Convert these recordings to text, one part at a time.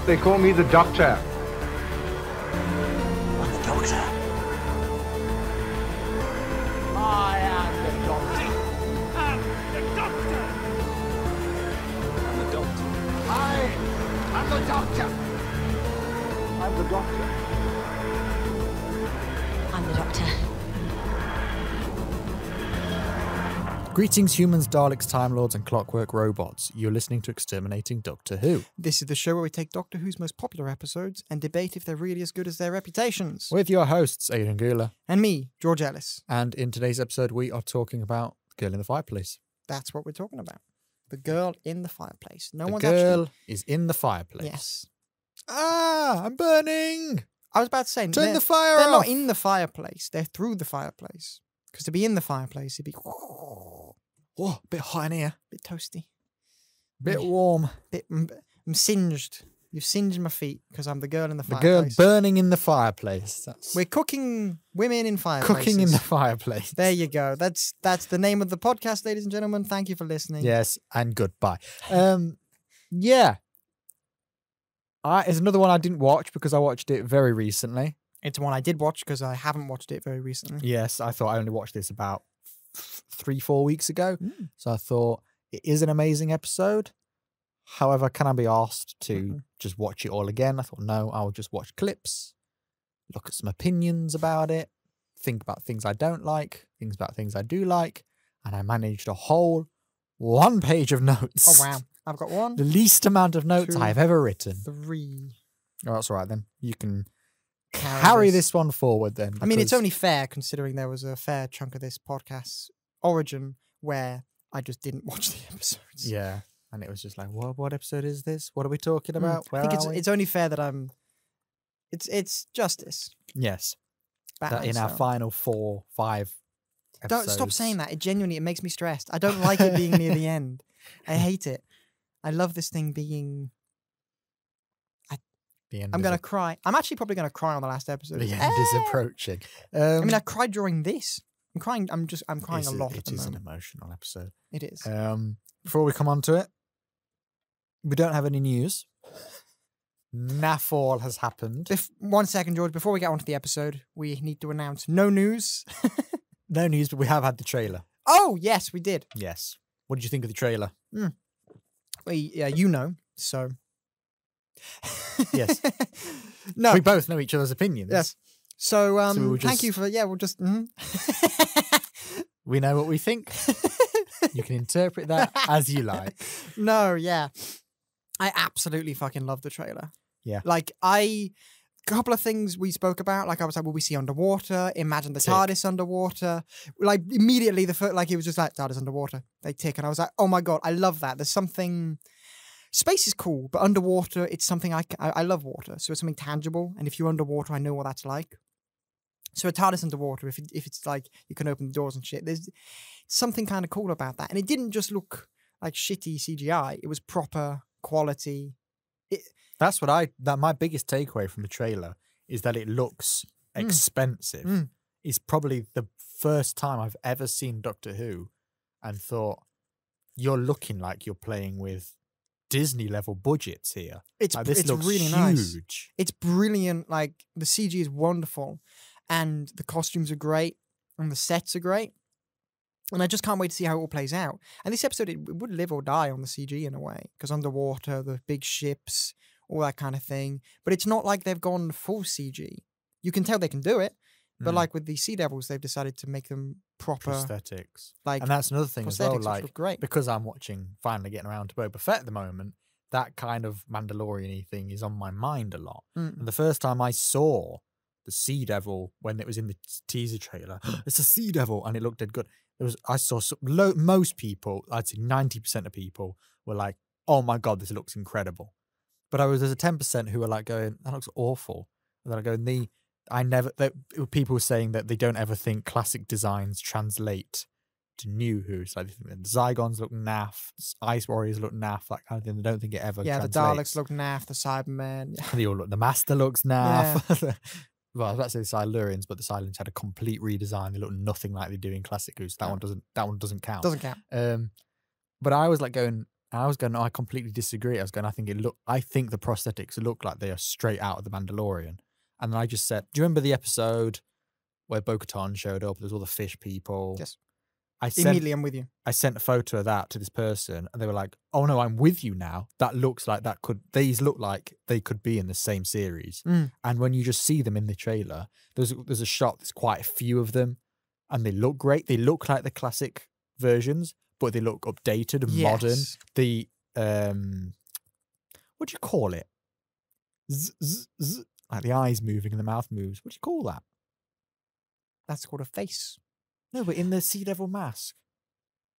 They call me the Doctor. I'm the Doctor. I am the Doctor. I'm the Doctor. I'm the Doctor. I'm the Doctor. I'm the Doctor. I'm the Doctor. Greetings, humans, Daleks, Time Lords, and Clockwork Robots. You're listening to Exterminating Doctor Who. This is the show where we take Doctor Who's most popular episodes and debate if they're really as good as their reputations. With your hosts, Aidan and Gula. And me, George Ellis. And in today's episode, we are talking about Girl in the Fireplace. That's what we're talking about. The girl in the fireplace. No the one's girl actually... is in the fireplace. Yes. Ah, I'm burning! I was about to say... Turn the fire They're off! not in the fireplace. They're through the fireplace. Because to be in the fireplace, it'd be... Oh, a bit hot in here. Bit toasty. Bit warm. I'm singed. You've singed my feet because I'm the girl in the The fireplace. girl burning in the fireplace. That's We're cooking women in fireplaces. cooking in the fireplace. There you go. That's the name of the podcast, ladies and gentlemen. Thank you for listening. Yes, and goodbye. Yeah. It's another one I didn't watch because I watched it very recently. It's one I did watch because I haven't watched it very recently. Yes, I thought I only watched this about 3-4 weeks ago. So I thought it is an amazing episode. However, can I be asked to just watch it all again? I thought, no, I'll just watch clips, look at some opinions about it, think about things I don't like, things about things I do like, and I managed a whole 1 page of notes. Oh, wow. I've got one. The least amount of notes 2, I've ever written. 3. Oh, that's all right then. You can carry this one forward then. I mean, it's because- only fair considering there was a fair chunk of this podcast's origin where I just didn't watch the episodes. Yeah. And it was just like, what episode is this? What are we talking about? Where I think are we? it's only fair that I'm... It's justice. Yes. Batman That in our style. final 4-5 episodes. Don't stop saying that. It genuinely, it makes me stressed. I don't like it being near the end. I hate it. I love this thing being... The end I'm is going to cry. I'm actually probably going to cry on the last episode. The end is approaching. I mean, I cried during this. I'm crying. I'm crying a lot at It the is an moment. emotional episode. It is. Before we come on to it, we don't have any news. Naffall has happened. 1 second, George. Before we get on to the episode, we need to announce no news. No news, but we have had the trailer. Oh, yes, we did. Yes. What did you think of the trailer? You know, so... Yes. No. We both know each other's opinions. Yes. So, So we were thank just- you for... Yeah, we'll just... We know what we think. You can interpret that as you like. No, yeah. I absolutely fucking love the trailer. Yeah. Like, a couple of things we spoke about, like I was like, will we see underwater? Imagine the Tick. TARDIS underwater. Like, immediately, it was just like, TARDIS underwater. They tick. And I was like, oh my God, I love that. There's something... Space is cool, but underwater, it's something I love water. So it's something tangible. And if you're underwater, I know what that's like. So a TARDIS underwater, if it's like you can open the doors and shit, there's something kind of cool about that. And it didn't just look like shitty CGI. It was proper quality. That's what my biggest takeaway from the trailer is that it looks expensive. It's probably the first time I've ever seen Doctor Who and thought, you're looking like you're playing with Disney level budgets here. It's Like, this looks really huge. nice. It's brilliant. Like the CG is wonderful, and the costumes are great, and the sets are great. And I just can't wait to see how it all plays out. And this episode, it would live or die on the CG in a way, because underwater, the big ships, all that kind of thing. But it's not like they've gone full CG. You can tell they can do it, but like with the Sea Devils, they've decided to make them proper prosthetics. Like, and that's another thing as well. prosthetics, which Like, look great. because I'm finally getting around to Boba Fett at the moment, that kind of Mandalorian-y thing is on my mind a lot. And the first time I saw the Sea Devil, when it was in the teaser trailer, it's a Sea Devil, and it looked dead good. I saw most people, I'd say 90% of people were like, oh my God, this looks incredible. But there's a 10% who were like going, that looks awful. And then I go, people were saying that they don't ever think classic designs translate to new Who's. Like, they think the Zygons look naff, Ice Warriors look naff, that kind of thing. They don't think it ever Yeah, the translates. Daleks look naff, the Cybermen. Yeah. They all look, the Master looks naff. Well, I was about to say the Silurians, but the Silurians had a complete redesign. They look nothing like they do in classic Who's. That one doesn't count. Doesn't count. But I was like going, no, I completely disagree. I was going, I think the prosthetics look like they are straight out of The Mandalorian. And then I just said, do you remember the episode where Bo-Katan showed up? There's all the fish people. Yes. Immediately, I'm with you. I sent a photo of that to this person, and they were like, "Oh no, I'm with you now. That looks like these look like they could be in the same series." And when you just see them in the trailer, there's a shot. There's quite a few of them, and they look great. They look like the classic versions, but they look updated and modern. The what do you call it? Like the eyes moving and the mouth moves. What do you call that? That's called a face. No, but in the Sea Devil mask.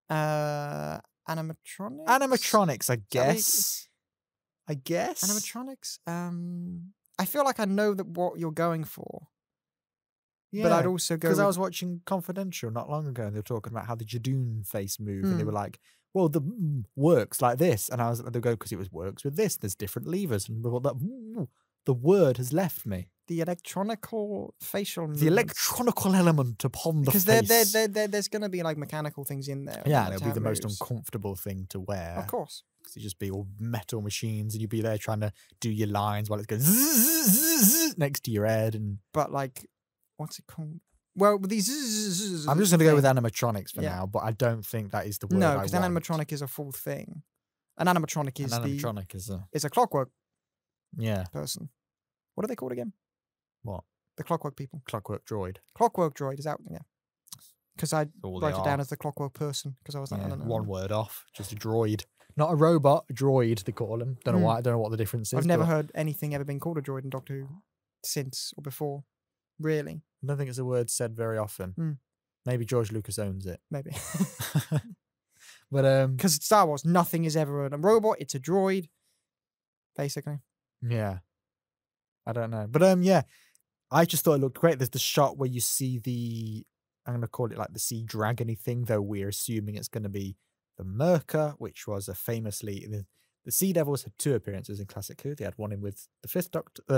Animatronics? Animatronics, I guess. Animatronics? I feel like I know what you're going for. Yeah, but I'd also go... Because I was watching Confidential not long ago, and they were talking about how the Jadoon face move, and they were like, well, the works like this. And they'll go, because it works with this. There's different levers. And the word has left me. The electronical facial movements. The electronical element upon the face. Because there's going to be like mechanical things in there. Yeah, and it'll be the most uncomfortable thing to wear. Of course. Because it'd just be all metal machines, and you'd be there trying to do your lines while it's going zzz next to your head. But like, what's it called? Well, these... I'm just going to go with animatronics for now, but I don't think that is the word I want. No, because an animatronic is a full thing. An animatronic is a clockwork person. What are they called again? What? The Clockwork people. Clockwork Droid. Clockwork Droid is out, yeah. Because I wrote it down as the Clockwork person, because I was like, I don't know. One word off, just a droid. Not a robot, a droid, they call them. Don't know why, I don't know what the difference is. I've never heard anything ever been called a droid in Doctor Who since or before, really. I don't think it's a word said very often. Maybe George Lucas owns it. Maybe. But because Star Wars, nothing is ever a robot, it's a droid, basically. Yeah. I don't know. But yeah, I just thought it looked great. There's the shot where you see I'm going to call it like the sea dragony thing, though we're assuming it's going to be the Merca, which was famously, the Sea Devils had 2 appearances in Classic Who. They had one in with the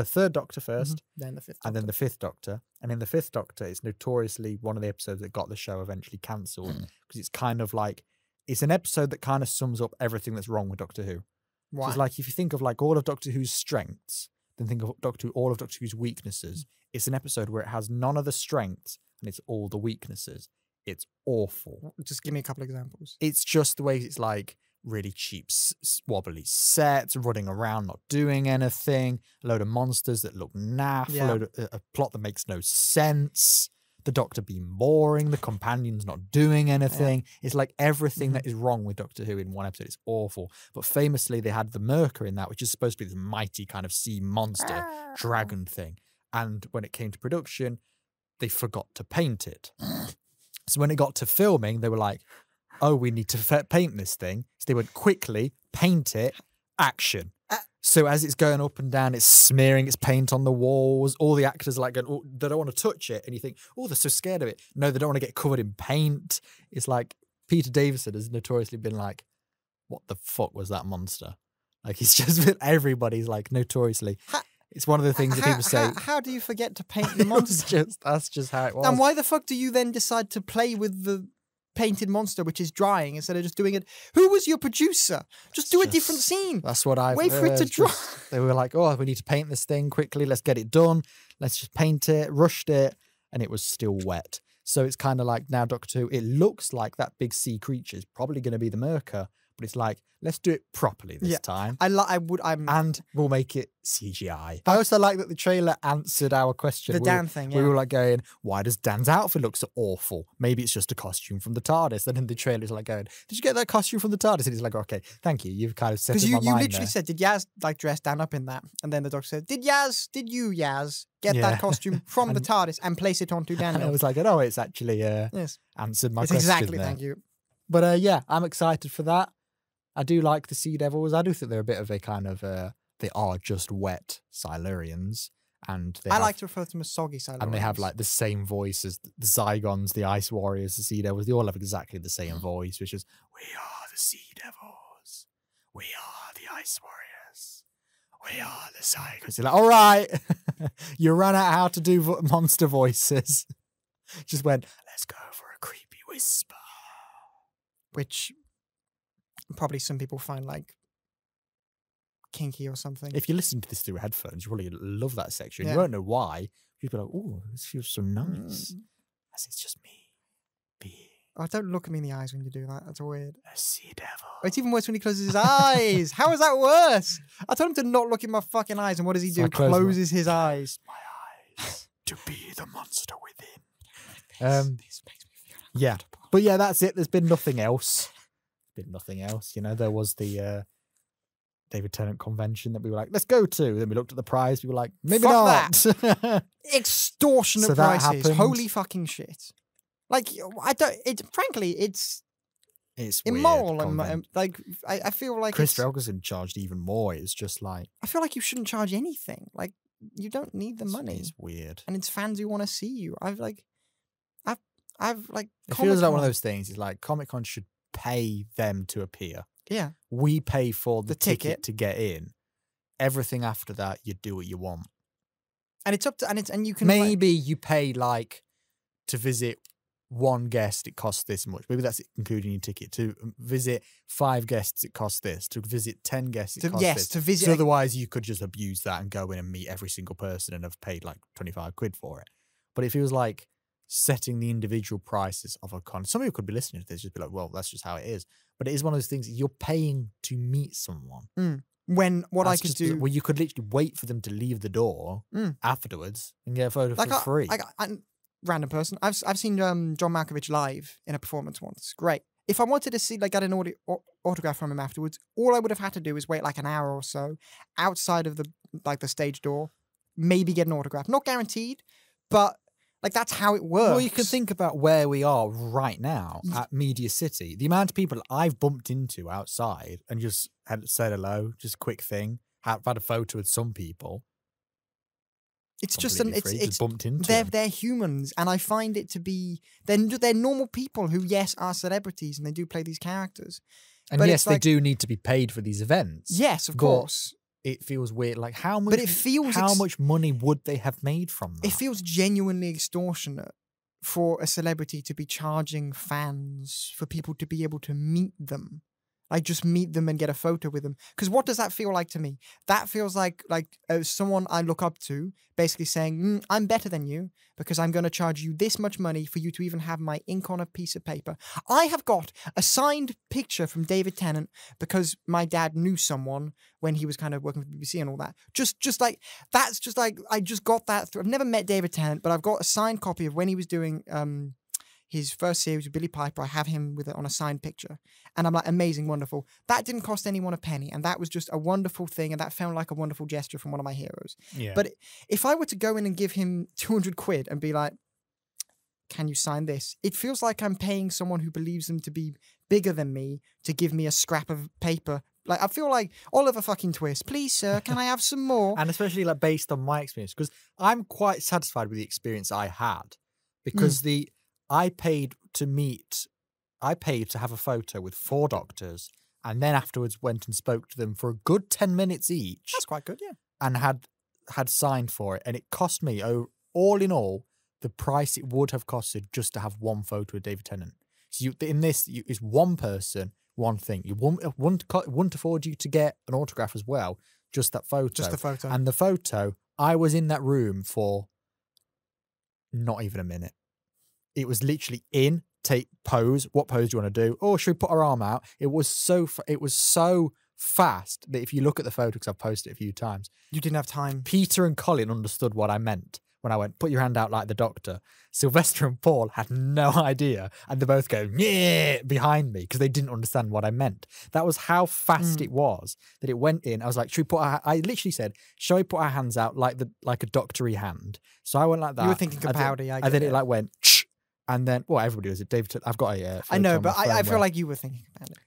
Third Doctor first, then the Fifth Doctor. and then the Fifth Doctor. And in the Fifth Doctor, it's notoriously one of the episodes that got the show eventually cancelled, because it's kind of like, it's an episode that kind of sums up everything that's wrong with Doctor Who. Why? So it's like, if you think of like all of Doctor Who's strengths, then think of all of Doctor Who's weaknesses. It's an episode where it has none of the strengths and it's all the weaknesses. It's awful. Just give me a couple examples. It's just the way it's like really cheap, wobbly sets, running around, not doing anything, a load of monsters that look naff, a plot that makes no sense, the Doctor being boring, the companions not doing anything. It's like everything that is wrong with Doctor Who in one episode. It's awful. But famously, they had the Merca in that, which is supposed to be this mighty kind of sea monster dragon thing. And when it came to production, they forgot to paint it. So when it got to filming, they were like, oh, we need to paint this thing. So they went, quickly, paint it, action. So as it's going up and down, it's smearing its paint on the walls. All the actors are like going, oh, they don't want to touch it. And you think, oh, they're so scared of it. No, they don't want to get covered in paint. It's like Peter Davison has notoriously been like, what the fuck was that monster? Like, he's just been, everybody's like notoriously. It's one of the things that people say. How do you forget to paint the monster? That's just how it was. And why the fuck do you then decide to play with the painted monster which is drying instead of just doing it? Who was your producer? Just do a different scene. That's what I've Wait for it to dry. They were like, oh, we need to paint this thing quickly. Let's get it done. Let's just paint it, rushed it, and it was still wet. So it's kind of like now Doctor Who, it looks like that big sea creature is probably going to be the Merca, but it's like, let's do it properly this time. And we'll make it CGI. I also like that the trailer answered our question. The Dan thing, We were like going, why does Dan's outfit look so awful? Maybe it's just a costume from the TARDIS. Then in the trailer, it's like going, did you get that costume from the TARDIS? And he's like, okay, thank you. You've kind of set it in my mind. Because you literally said, did Yaz like dress Dan up in that? And then the Doctor said, did you, Yaz, get that costume from the TARDIS and place it onto Daniel? And I was like, oh, it's actually answered my question exactly, there. thank you. But yeah, I'm excited for that. I do like the Sea Devils. I do think they're a bit of a kind of, they are just wet Silurians. And I like to refer to them as soggy Silurians. And they have like the same voice as the Zygons, the Ice Warriors, the Sea Devils. They all have exactly the same voice, which is, we are the Sea Devils. We are the Ice Warriors. We are the Zygons. You're like, all right, you ran out how to do monster voices. Just went, let's go for a creepy whisper. Which... probably some people find like kinky or something. If you listen to this through headphones, you probably love that section. Yeah. You won't know why. You'll be like, oh, this feels so nice. As it's just me being Oh, don't look at me in the eyes when you do that. That's weird. a sea devil. Oh, it's even worse when he closes his eyes. How is that worse? I told him to not look in my fucking eyes, and what does he So I do? close my- Closes his eyes. My eyes to be the monster within. This makes me feel Yeah. uncomfortable. But yeah, that's it. There's been nothing else. You know, there was the David Tennant convention that we were like, let's go to. Then we looked at the prize. We were like, maybe Fuck not. Extortionate So that prices. happened. Holy fucking shit. Like, I don't, frankly, it's It's immoral. weird, And, convent. like, I feel like Chris it's- Ferguson charged even more. It's just like, I feel like you shouldn't charge anything. Like, you don't need the money. It's weird. And it's fans who want to see you. I've like It feels like one of Comic-Con- those things. It's like Comic-Con should pay them to appear. Yeah. We pay for the ticket. ticket to get in. Everything after that, you do what you want. And it's up to, and you can like- Maybe you pay like to visit one guest, it costs this much. Maybe that's including your ticket. To visit 5 guests, it costs this. To visit 10 guests, it costs this. to visit. So otherwise, you could just abuse that and go in and meet every single person and have paid like 25 quid for it. But it feels like setting the individual prices of a con. Some people could be listening to this, just be like, well, that's just how it is. But it is one of those things, you're paying to meet someone. When what I That's could just- do, well, you could literally wait for them to leave the door afterwards and get a photo for free. Random person. I've seen John Malkovich live in a performance once. Great. If I wanted to see like get an autograph from him afterwards, all I would have had to do is wait like an hour or so outside of the stage door, maybe get an autograph. Not guaranteed, but like that's how it works. Well, you can think about where we are right now at Media City. The amount of people I've bumped into outside and just had said hello, just a quick thing. I've had a photo with some people. It's just completely free, just bumped into them. they're humans, and I find it to be they're normal people who yes are celebrities and they do play these characters. And but yes, it's they like- do need to be paid for these events. Yes, of But course. It feels weird. Like how much? But it feels how much money would they have made from that? It feels genuinely extortionate for a celebrity to be charging fans for people to be able to meet them. Like just meet them and get a photo with them. Because what does that feel like to me? That feels like someone I look up to basically saying, I'm better than you because I'm going to charge you this much money for you to even have my ink on a piece of paper. I have got a signed picture from David Tennant because my dad knew someone when he was kind of working for the BBC and all that. Just like, that's just like, I just got that through. I've never met David Tennant, but I've got a signed copy of when he was doing his first series with Billy Piper. I have him with it on a signed picture. And I'm like, amazing, wonderful. That didn't cost anyone a penny. And that was just a wonderful thing. And that felt like a wonderful gesture from one of my heroes. Yeah. But if I were to go in and give him 200 quid and be like, can you sign this? It feels like I'm paying someone who believes them to be bigger than me to give me a scrap of paper. Like, I feel like Oliver fucking Twist. Please, sir, can I have some more? And especially like based on my experience, because I'm quite satisfied with the experience I had, because I paid to have a photo with 4 doctors, and then afterwards went and spoke to them for a good 10 minutes each. That's quite good, yeah. And had signed for it, and it cost me all in all the price it would have costed just to have one photo with David Tennant. So it's one person, one thing. You wouldn't afford you to get an autograph as well, just that photo. Just the photo. And the photo, I was in that room for not even a minute. It was literally in, take pose. What pose do you want to do? Oh, should we put our arm out? It was so fast that if you look at the photo, because I've posted it a few times, You didn't have time. Peter and Colin understood what I meant when I went, put your hand out like the doctor. Sylvester and Paul had no idea. And they both go, yeah, behind me because they didn't understand what I meant. That was how fast it was that it went in. I was like, should we put I literally said, shall we put our hands out like a doctory hand? So I went like that. You were thinking Capaldi, I And then get it like went, and then, well, everybody was it. David, I've got a I know, photo on but my phone I feel where- like you were thinking about it.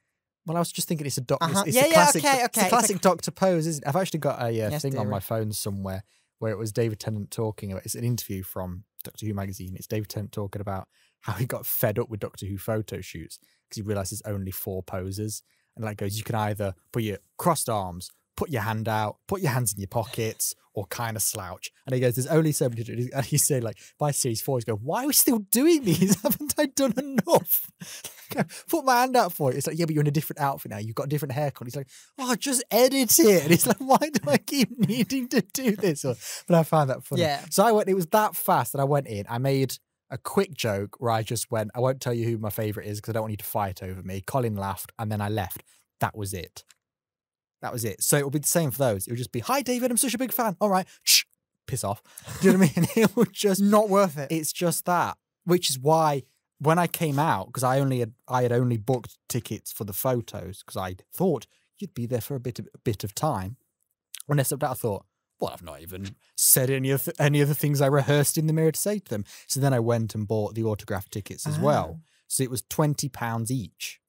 well, I was just thinking it's a Yeah, a classic, okay. It's a classic Doctor pose, isn't it? I've actually got a Yes, thing on dearie. my phone somewhere where it was David Tennant talking about. It's an interview from Doctor Who magazine. It's David Tennant talking about how he got fed up with Doctor Who photo shoots because he realised there's only 4 poses, and like goes, you can either put your crossed arms, put your hand out, put your hands in your pockets, or kind of slouch. And he goes, there's only so many to do. And he's saying, like, by series 4, he's going, why are we still doing these? Haven't I done enough? Put my hand out for it. It's like, yeah, but you're in a different outfit now. You've got a different haircut. He's like, oh, just edit it. And he's like, why do I keep needing to do this? But I found that funny. Yeah. So I went, it was that fast that I went in. I made a quick joke where I just went, I won't tell you who my favourite is because I don't want you to fight over me. Colin laughed and then I left. That was it. That was it. So it will be the same for those. It would just be, hi, David, I'm such a big fan. All right. Shh, piss off. Do you know what I mean? It would just... Not worth it. It's just that. Which is why when I came out, because I had only booked tickets for the photos because I thought you'd be there for a bit of time. When I stepped out, I thought, well, I've not even said any of the things I rehearsed in the mirror to say to them. So then I went and bought the autograph tickets as well. So it was £20 each.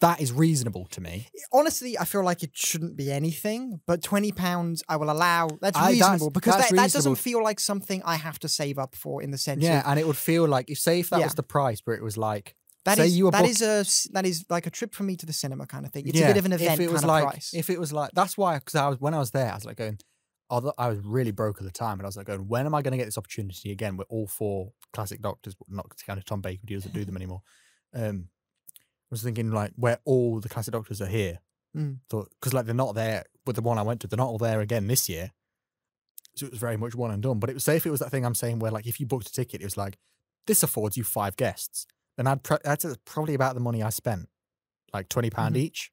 That is reasonable to me. Honestly, I feel like it shouldn't be anything, but £20 I will allow. That's reasonable because that doesn't feel like something I have to save up for in the sense. Yeah, of, and it would feel like if that was the price, but it was like that is like a trip for me to the cinema kind of thing. It's a bit of an event kind of price. If it was like that's why when I was there, I was like going. I was really broke at the time, and I was like going, when am I going to get this opportunity again? With all 4 classic Doctors, but not kind of Tom Baker, who doesn't do them anymore. I was thinking like where all the classic Doctors are here. Because like they're not there with the one I went to. They're not all there again this year. So it was very much one and done. But it was safe. It was that thing I'm saying where like if you booked a ticket, it was like this affords you 5 guests. Then that's probably about the money I spent, like £20 each.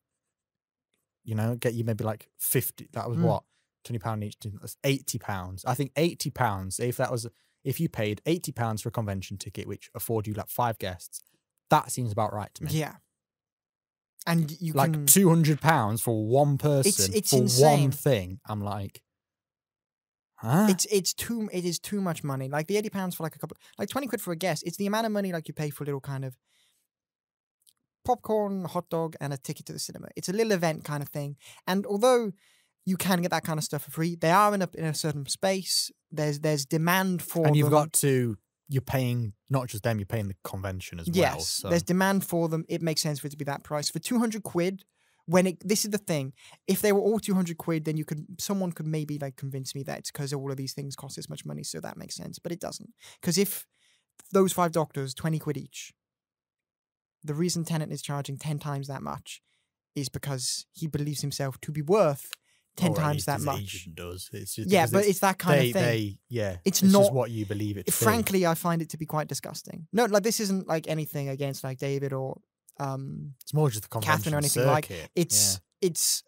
You know, get you maybe like 50. That was what £20 each. That's £80. I think £80. If you paid £80 for a convention ticket, which afford you like 5 guests, that seems about right to me. Yeah. And you like can... £200 for one person it's for insane. one thing. I'm like, huh? It is too much money. Like the £80 for like a couple, like 20 quid for a guest. It's the amount of money like you pay for a little kind of popcorn, hot dog, and a ticket to the cinema. It's a little event kind of thing. And although you can get that kind of stuff for free, they are in a certain space. There's demand for and you've them. got to. You're paying not just them, you're paying the convention as well. Yes, so. There's demand for them. It makes sense for it to be that price. For 200 quid, this is the thing. If they were all 200 quid, then someone could maybe like convince me that it's because all of these things cost this much money, so that makes sense. But it doesn't. Because if those 5 Doctors, 20 quid each, the reason Tennant is charging 10 times that much is because he believes himself to be worth 10 times that much. Agent does. It's just but it's that kind of thing. It's not just what you believe it to frankly, be. I find it to be quite disgusting. No, like this isn't like anything against like David or it's more just the convention Catherine or anything circuit. like. It's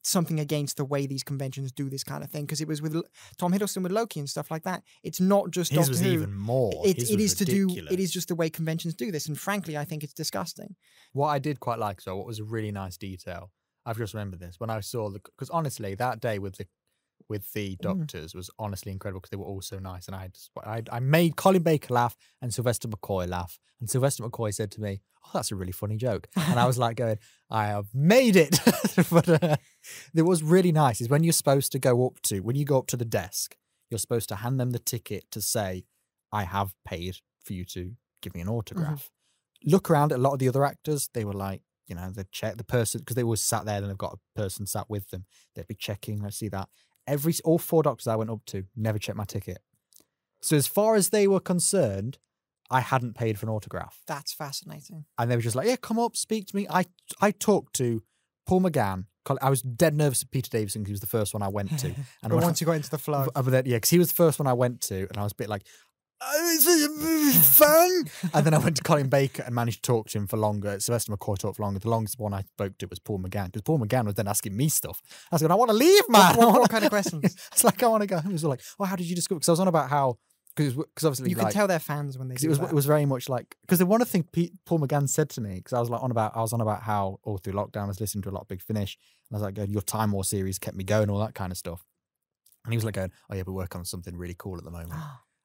something against the way these conventions do this kind of thing because it was with Tom Hiddleston with Loki and stuff like that. It's not just His Doctor was Who. even more. It is ridiculous. It is just the way conventions do this, and frankly, I think it's disgusting. What I did quite like, what was a really nice detail. I've just remembered this when I saw because honestly that day with the Doctors was honestly incredible because they were all so nice, and I made Colin Baker laugh and Sylvester McCoy laugh, and Sylvester McCoy said to me, "Oh, that's a really funny joke," and I was like going, "I have made it." But it was really nice. Is when you go up to the desk, you're supposed to hand them the ticket to say, "I have paid for you to give me an autograph." Look around at a lot of the other actors; they were like. You know, they'd check the person because they always sat there and they've got a person sat with them. They'd be checking. Let's see that. All 4 Doctors I went up to never checked my ticket. So as far as they were concerned, I hadn't paid for an autograph. That's fascinating. And they were just like, yeah, come up, speak to me. I talked to Paul McGann. I was dead nervous at Peter Davison because he was the first one I went to. And but once you got into the flow. Because he was the first one I went to and I was a bit like, it's fun. And then I went to Colin Baker and managed to talk to him for longer. Sylvester McCoy talked for longer. The longest one I spoke to was Paul McGann because Paul McGann was then asking me stuff. I was going, I want to leave, man. What kind of questions? It's like, I want to go. He was like, oh, how did you discover? Because I was on about how, because obviously you can tell they're fans when they do it was very much like, because the one thing Paul McGann said to me, because I was on about how all through lockdown I was listening to a lot of Big Finish. And I was like, going, your Time War series kept me going, all that kind of stuff. And he was like going, oh yeah, we're working on something really cool at the moment.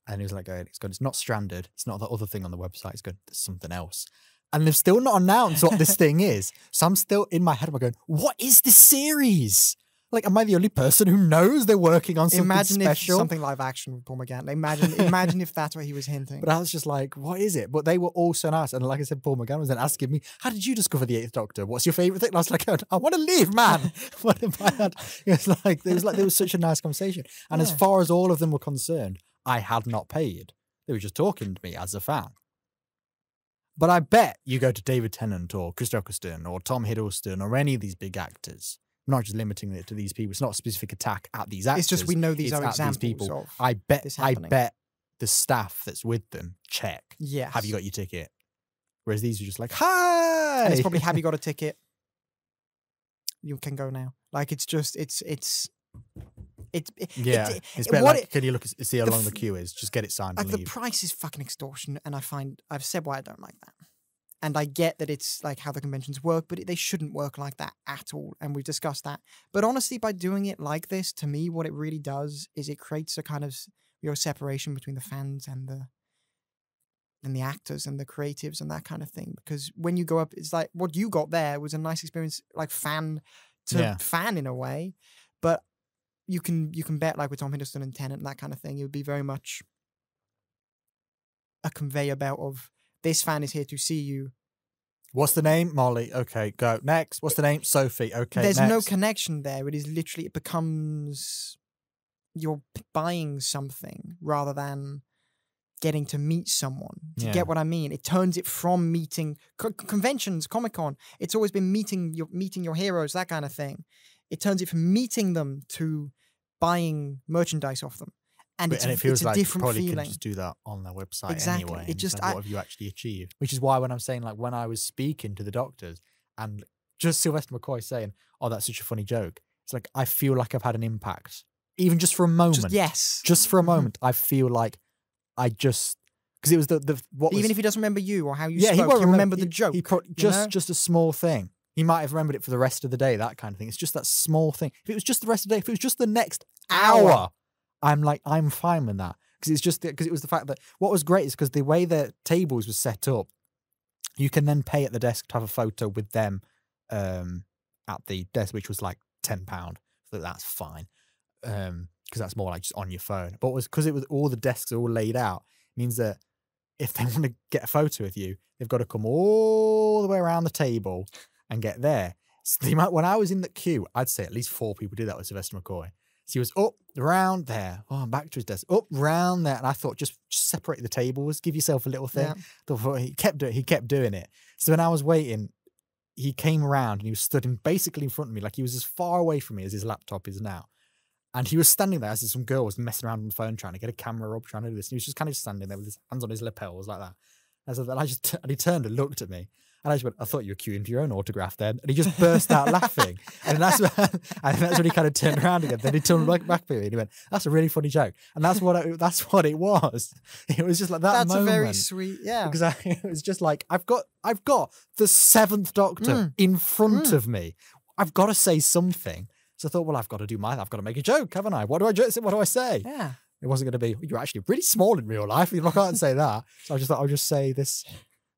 And he was like, it's not Stranded. It's not the other thing on the website. It's good. There's something else. And they've still not announced what this thing is. So I'm still in my head, I'm going, what is this series? Like, am I the only person who knows they're working on something Imagine special? if something live action with Paul McGann. Imagine if that's what he was hinting. But I was just like, what is it? But they were all so nice. And like I said, Paul McGann was then asking me, how did you discover the Eighth Doctor? What's your favourite thing? And I was like, I want to leave, man. What if I had? It was like there was such a nice conversation. And as far as all of them were concerned, I had not paid. They were just talking to me as a fan. But I bet you go to David Tennant or Chris Eccleston or Tom Hiddleston or any of these big actors. I'm not just limiting it to these people. It's not a specific attack at these actors. It's just we know these are examples people. of I bet happening. the staff that's with them check. Yes. Have you got your ticket? Whereas these are just like, hi! And it's probably, have you got a ticket? You can go now. Like, it's just, it's better like, can you look and see how long the queue is? Just get it signed like and the leave. price is fucking extortionate, and I've said why I don't like that. And I get that it's like how the conventions work, but they shouldn't work like that at all. And we've discussed that. But honestly, by doing it like this, to me, what it really does is it creates a kind of separation between the fans and the actors and the creatives and that kind of thing. Because when you go up, it's like what you got there was a nice experience, like fan to fan in a way. But you can bet, like with Tom Hiddleston and Tennant and that kind of thing, it would be very much a conveyor belt of, this fan is here to see you. What's the name? Molly. Okay, go. Next. What's the name? Sophie. Okay, There's next. no connection there. It is literally, it becomes you're buying something rather than getting to meet someone. Do you get what I mean? It turns it from meeting conventions, Comic-Con. It's always been meeting your heroes, that kind of thing. It turns it from meeting them to buying merchandise off them. And it feels like different probably feeling. Can just do that on their website Exactly. anyway. It just what have you actually achieved? Which is why when I'm saying, like, when I was speaking to the doctors and just Sylvester McCoy saying, "Oh, that's such a funny joke," it's like I feel like I've had an impact, even just for a moment. Just for a moment, I feel like I just because it was the what even was, if he doesn't remember you or how you spoke, he won't remember the joke. Just a small thing. He might have remembered it for the rest of the day, that kind of thing. It's just that small thing. If it was just the rest of the day, if it was just the next hour, I'm fine with that. Because it's just because it was the fact that what was great is because the way the tables was set up, you can then pay at the desk to have a photo with them at the desk, which was like £10. So that's fine. Because that's more like just on your phone. But because it was all the desks are all laid out, means that if they want to get a photo with you, they've got to come all the way around the table and get there. So when I was in the queue, I'd say at least 4 people did that with Sylvester McCoy. So he was up, round there. Oh, I'm back to his desk. Up, round there. And I thought, just separate the tables. Give yourself a little thing. Yeah. He kept doing it. So when I was waiting, he came around and he was stood basically in front of me. Like he was as far away from me as his laptop is now. And he was standing there as some girl was messing around on the phone, trying to get a camera up, trying to do this. And he was just kind of standing there with his hands on his lapels like that. And he turned and looked at me. And I just went, I thought you were queuing for your own autograph then. And he just burst out laughing. And that's when he kind of turned around again. Then he turned back to me and he went, that's a really funny joke. And that's what it was. It was just like that moment. That's a very sweet, yeah. Because it was just like, I've got the 7th Doctor in front of me. I've got to say something. So I thought, well, I've got to make a joke, haven't I? What do I say? Yeah. It wasn't going to be, you're actually really small in real life. I can't say that. So I just thought, I'll just say this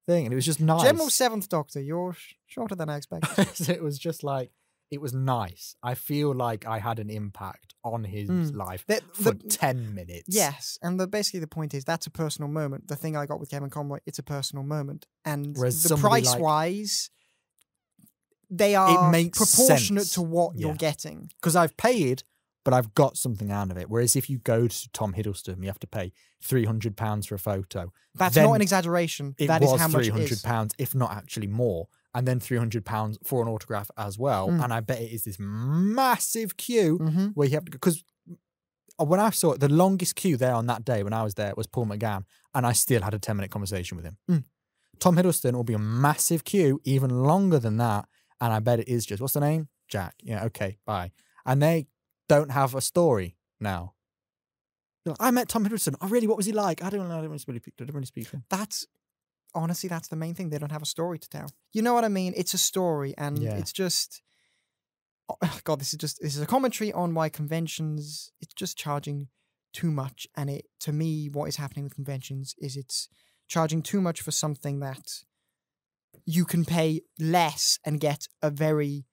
thing. And it was just nice. General 7th Doctor, you're shorter than I expected. It was just like, it was nice. I feel like I had an impact on his life for 10 minutes. Yes. And basically the point is, that's a personal moment. The thing I got with Kevin Conroy, it's a personal moment. And the price-wise, they are proportionate to what you're getting. Because I've paid, but I've got something out of it. Whereas if you go to Tom Hiddleston, you have to pay £300 for a photo. That's not an exaggeration. That is how much it is. £300, if not actually more. And then £300 for an autograph as well. And I bet it is this massive queue where you have to, because when I saw it, the longest queue there on that day when I was there was Paul McGann, and I still had a 10-minute conversation with him. Tom Hiddleston will be a massive queue, even longer than that. And I bet it is just, what's the name? Jack. Yeah, okay, bye. And they don't have a story now. Like, I met Tom Hiddleston. Oh, really? What was he like? I don't know. I didn't really speak to him. Honestly, that's the main thing. They don't have a story to tell. You know what I mean? It's a story, and it's just... Oh, God, this is a commentary on why conventions, it's just charging too much. And to me, what is happening with conventions is it's charging too much for something that you can pay less and get a very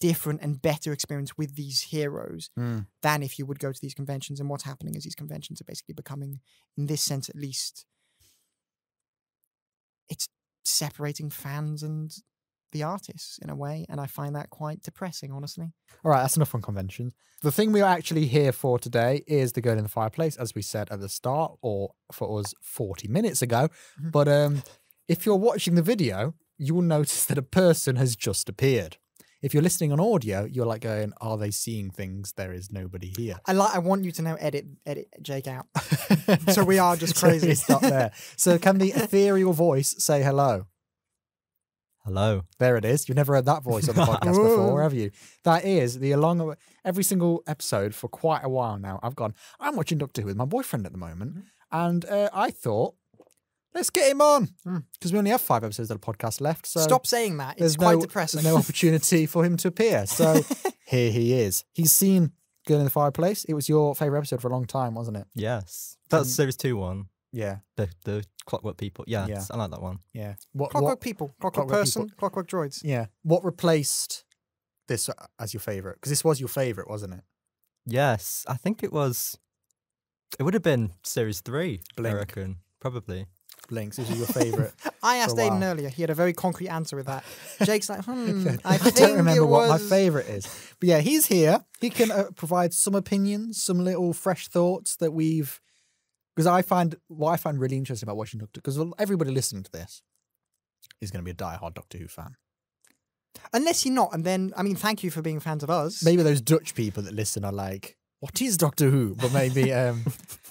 different and better experience with these heroes than if you would go to these conventions. And what's happening is these conventions are basically becoming, in this sense at least, it's separating fans and the artists in a way, and I find that quite depressing, honestly. All right, that's enough on conventions. The thing we are actually here for today is the Girl in the Fireplace, as we said at the start, or for us 40 minutes ago. But if you're watching the video, you will notice that a person has just appeared. If you're listening on audio, you're like going, are they seeing things? There is nobody here. I want you to now edit Jake out. So we are just crazy. It's not there. So can the ethereal voice say hello? Hello. There it is. You've never heard that voice on the podcast before, have you? That is every single episode for quite a while now. I'm watching Doctor Who with my boyfriend at the moment, and I thought, let's get him on, because we only have 5 episodes of the podcast left. So stop saying that. It's quite depressing. There's no opportunity for him to appear. So here he is. He's seen Girl in the Fireplace. It was your favourite episode for a long time, wasn't it? Yes. That's series 2 one. Yeah. The Clockwork People. Yeah, I like that one. Yeah. Clockwork People. Clockwork Person. People. Clockwork Droids. Yeah. What replaced this as your favourite? Because this was your favourite, wasn't it? Yes. I think it was... It would have been series 3, Blink. I reckon. Probably. Blinks. This is your favourite. I asked Aidan earlier. He had a very concrete answer with that. Jake's like, I don't remember what my favourite is. But yeah, he's here. He can provide some opinions, some little fresh thoughts that we've... Because what I find really interesting about watching Doctor... Because everybody listening to this is going to be a diehard Doctor Who fan. Unless you're not. And then, I mean, thank you for being fans of us. Maybe those Dutch people that listen are like, what is Doctor Who? But maybe...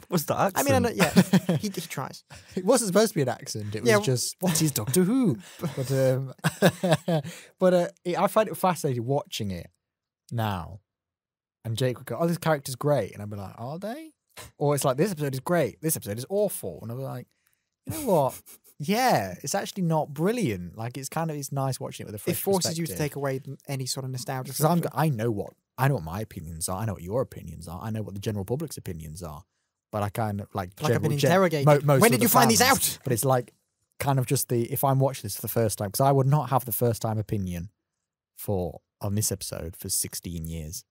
What's that accent? I mean, yeah, he tries. It wasn't supposed to be an accent. It was just, what is Doctor Who? But I find it fascinating watching it now. And Jake would go, oh, this character's great. And I'd be like, are they? Or it's like, this episode is great. This episode is awful. And I'd be like, you know what? Yeah, it's actually not brilliant. Like, it's nice watching it with a fresh perspective. It forces you to take away any sort of nostalgia. Because I know what my opinions are. I know what your opinions are. I know what the general public's opinions are. But I kind of like I've been interrogated. When did you find these out? But it's like kind of just if I'm watching this for the first time, because I would not have the first time opinion on this episode for 16 years.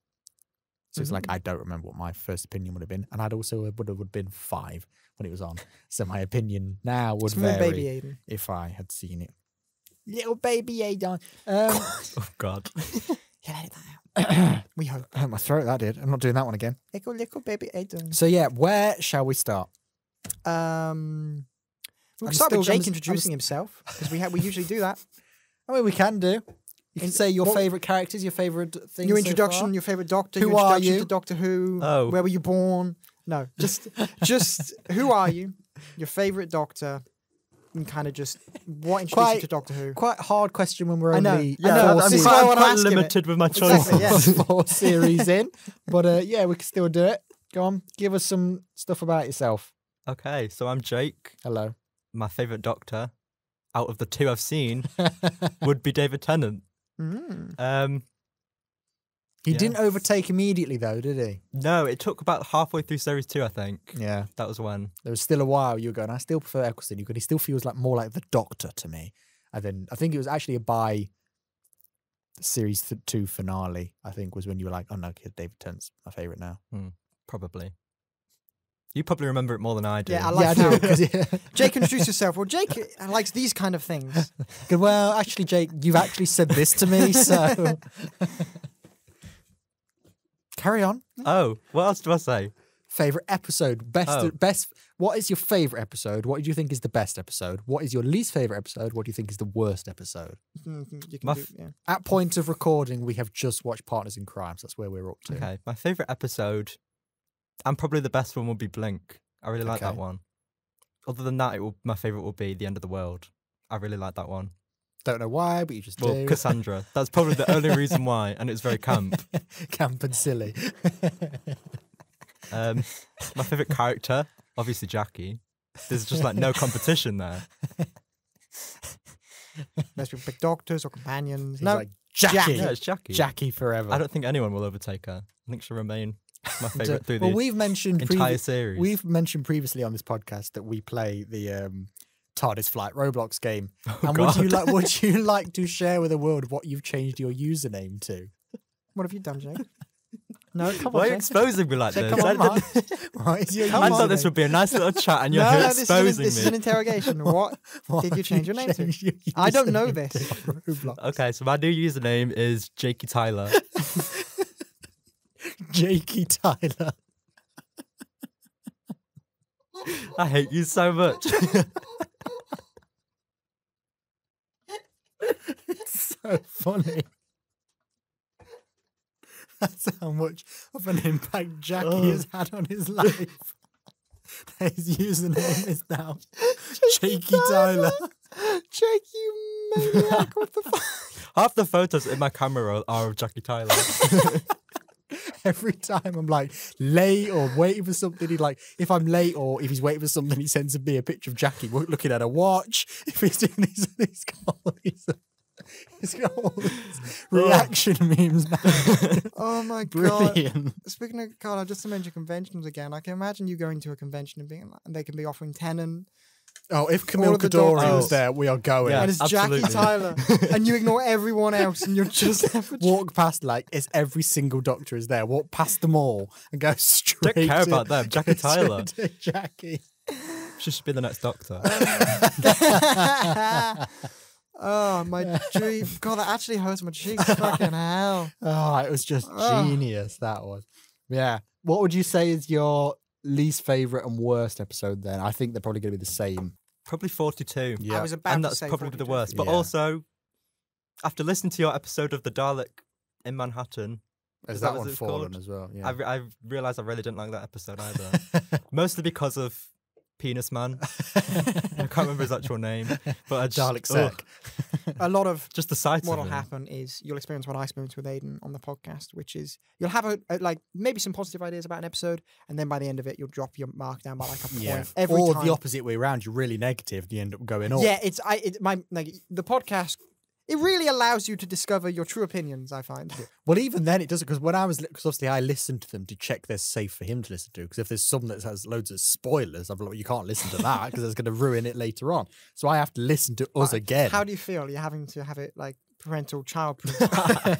So it's like I don't remember what my first opinion would have been, and I'd also would have been 5 when it was on. So my opinion now would vary baby Aidan. If I had seen it. Little baby Aidan. Oh God. Yeah, edit that out. We hope. Oh, my throat, that did. I'm not doing that one again. Little baby Aidan. So yeah, where shall we start? We can start with Jake introducing himself, because we usually do that. I mean, we can do. You can say your favourite characters, your favourite things. Your introduction, your favourite Doctor. Who are you? To Doctor Who. Oh. Where were you born? No, just who are you? Your favourite Doctor. And kind of just what introduced you to Doctor Who. Quite a hard question when we're only I'm quite limited with my choices. Exactly, yes. 4 series in. But yeah, we can still do it. Go on, give us some stuff about yourself. Okay, so I'm Jake. Hello. My favourite Doctor, out of the 2 I've seen, would be David Tennant. He didn't overtake immediately though, did he? No, it took about halfway through series 2, I think. Yeah. That was when. There was still a while you were going, I still prefer Eccleston. He still feels like more like the Doctor to me. And then I think it was actually by series 2 finale, I think, was when you were like, oh no, David Tennant's my favourite now. Probably. You probably remember it more than I do. Yeah, I do. Jake, introduce yourself. Well, Jake likes these kind of things. Well, actually, Jake, you've actually said this to me, so... Carry on. Oh, what else do I say? Favourite episode. Best. What is your favourite episode? What do you think is the best episode? What is your least favourite episode? What do you think is the worst episode? At point of recording, we have just watched Partners in Crime. So that's where we're up to. Okay, my favourite episode, and probably the best one, would be Blink. I really like that one. Other than that, my favourite will be The End of the World. I really like that one. Don't know why, but you just do. Cassandra. That's probably the only reason why, and it's very camp. Camp and silly. My favourite character, obviously Jackie. There's just like no competition there. Unless we pick doctors or companions. He's like, Jackie. Yeah, it's Jackie. Jackie forever. I don't think anyone will overtake her. I think she'll remain my favourite through the entire series. We've mentioned previously on this podcast that we play the TARDIS Flight Roblox game. Oh, and God. would you like to share with the world what you've changed your username to? What have you done, Jake? No, come Why on, are you Jake. exposing me like Jake, this? come on, Mark. What is your Come I on. thought this would be a nice little chat, and you're No, here this exposing is an me. interrogation. What did you change your name to? I don't know this. Okay, so my new username is Jakey Tyler. Jakey Tyler. I hate you so much. It's so funny. That's how much of an impact Jackie has had on his life. His username is now Jakey Tyler. Jake, you maniac! What the fuck? Half the photos in my camera are of Jackie Tyler. Every time I'm like late or waiting for something, he like, if I'm late or if he's waiting for something, he sends me a picture of Jackie looking at a watch. If he's doing these, he's got all these reaction memes now. Oh my Brilliant. god! Speaking of God, just to mention conventions again, I can imagine you going to a convention and being like, and they can be offering Tenon. Oh, if All Camille of the Cadore doctors. was there, we are going. Yeah. And it's absolutely. Jackie Tyler, and you ignore everyone else, and you're just there for Walk past like it's every single doctor is there. Walk past them all and go straight. Don't care to- about them. Jackie straight Tyler. to Jackie. She should be the next Doctor. Oh my dream! God, that actually hurts my cheeks. Fucking hell! Oh, it was just Oh. genius. That was. Yeah. What would you say is your least favorite and worst episode? Then I think they're probably going to be the same. Probably 42. Yeah. I was about And to that's say probably the 42. worst. But Yeah. also, after listening to your episode of the Dalek in Manhattan, Has Is that that one what it's fallen called? as well? I, Yeah. I realised I really didn't like that episode either. Mostly because of Penis Man. I can't remember his actual name. But I just, Dalek Sec. A lot of just the sight what'll of him. happen is you'll experience what I experienced with Aidan on the podcast, which is you'll have a like maybe some positive ideas about an episode, and then by the end of it, you'll drop your mark down by like a point Yeah. every Or time. the opposite way around. You're really negative. You end up going up. Yeah, the podcast. It really allows you to discover your true opinions. I find. Well, even then it doesn't, because when I was, because obviously I listened to them to check they're safe for him to listen to. Because if there's some that has loads of spoilers, I'm like, you can't listen to that because it's going to ruin it later on. So I have to listen to us again. How do you feel? You're having to have it like parental child proof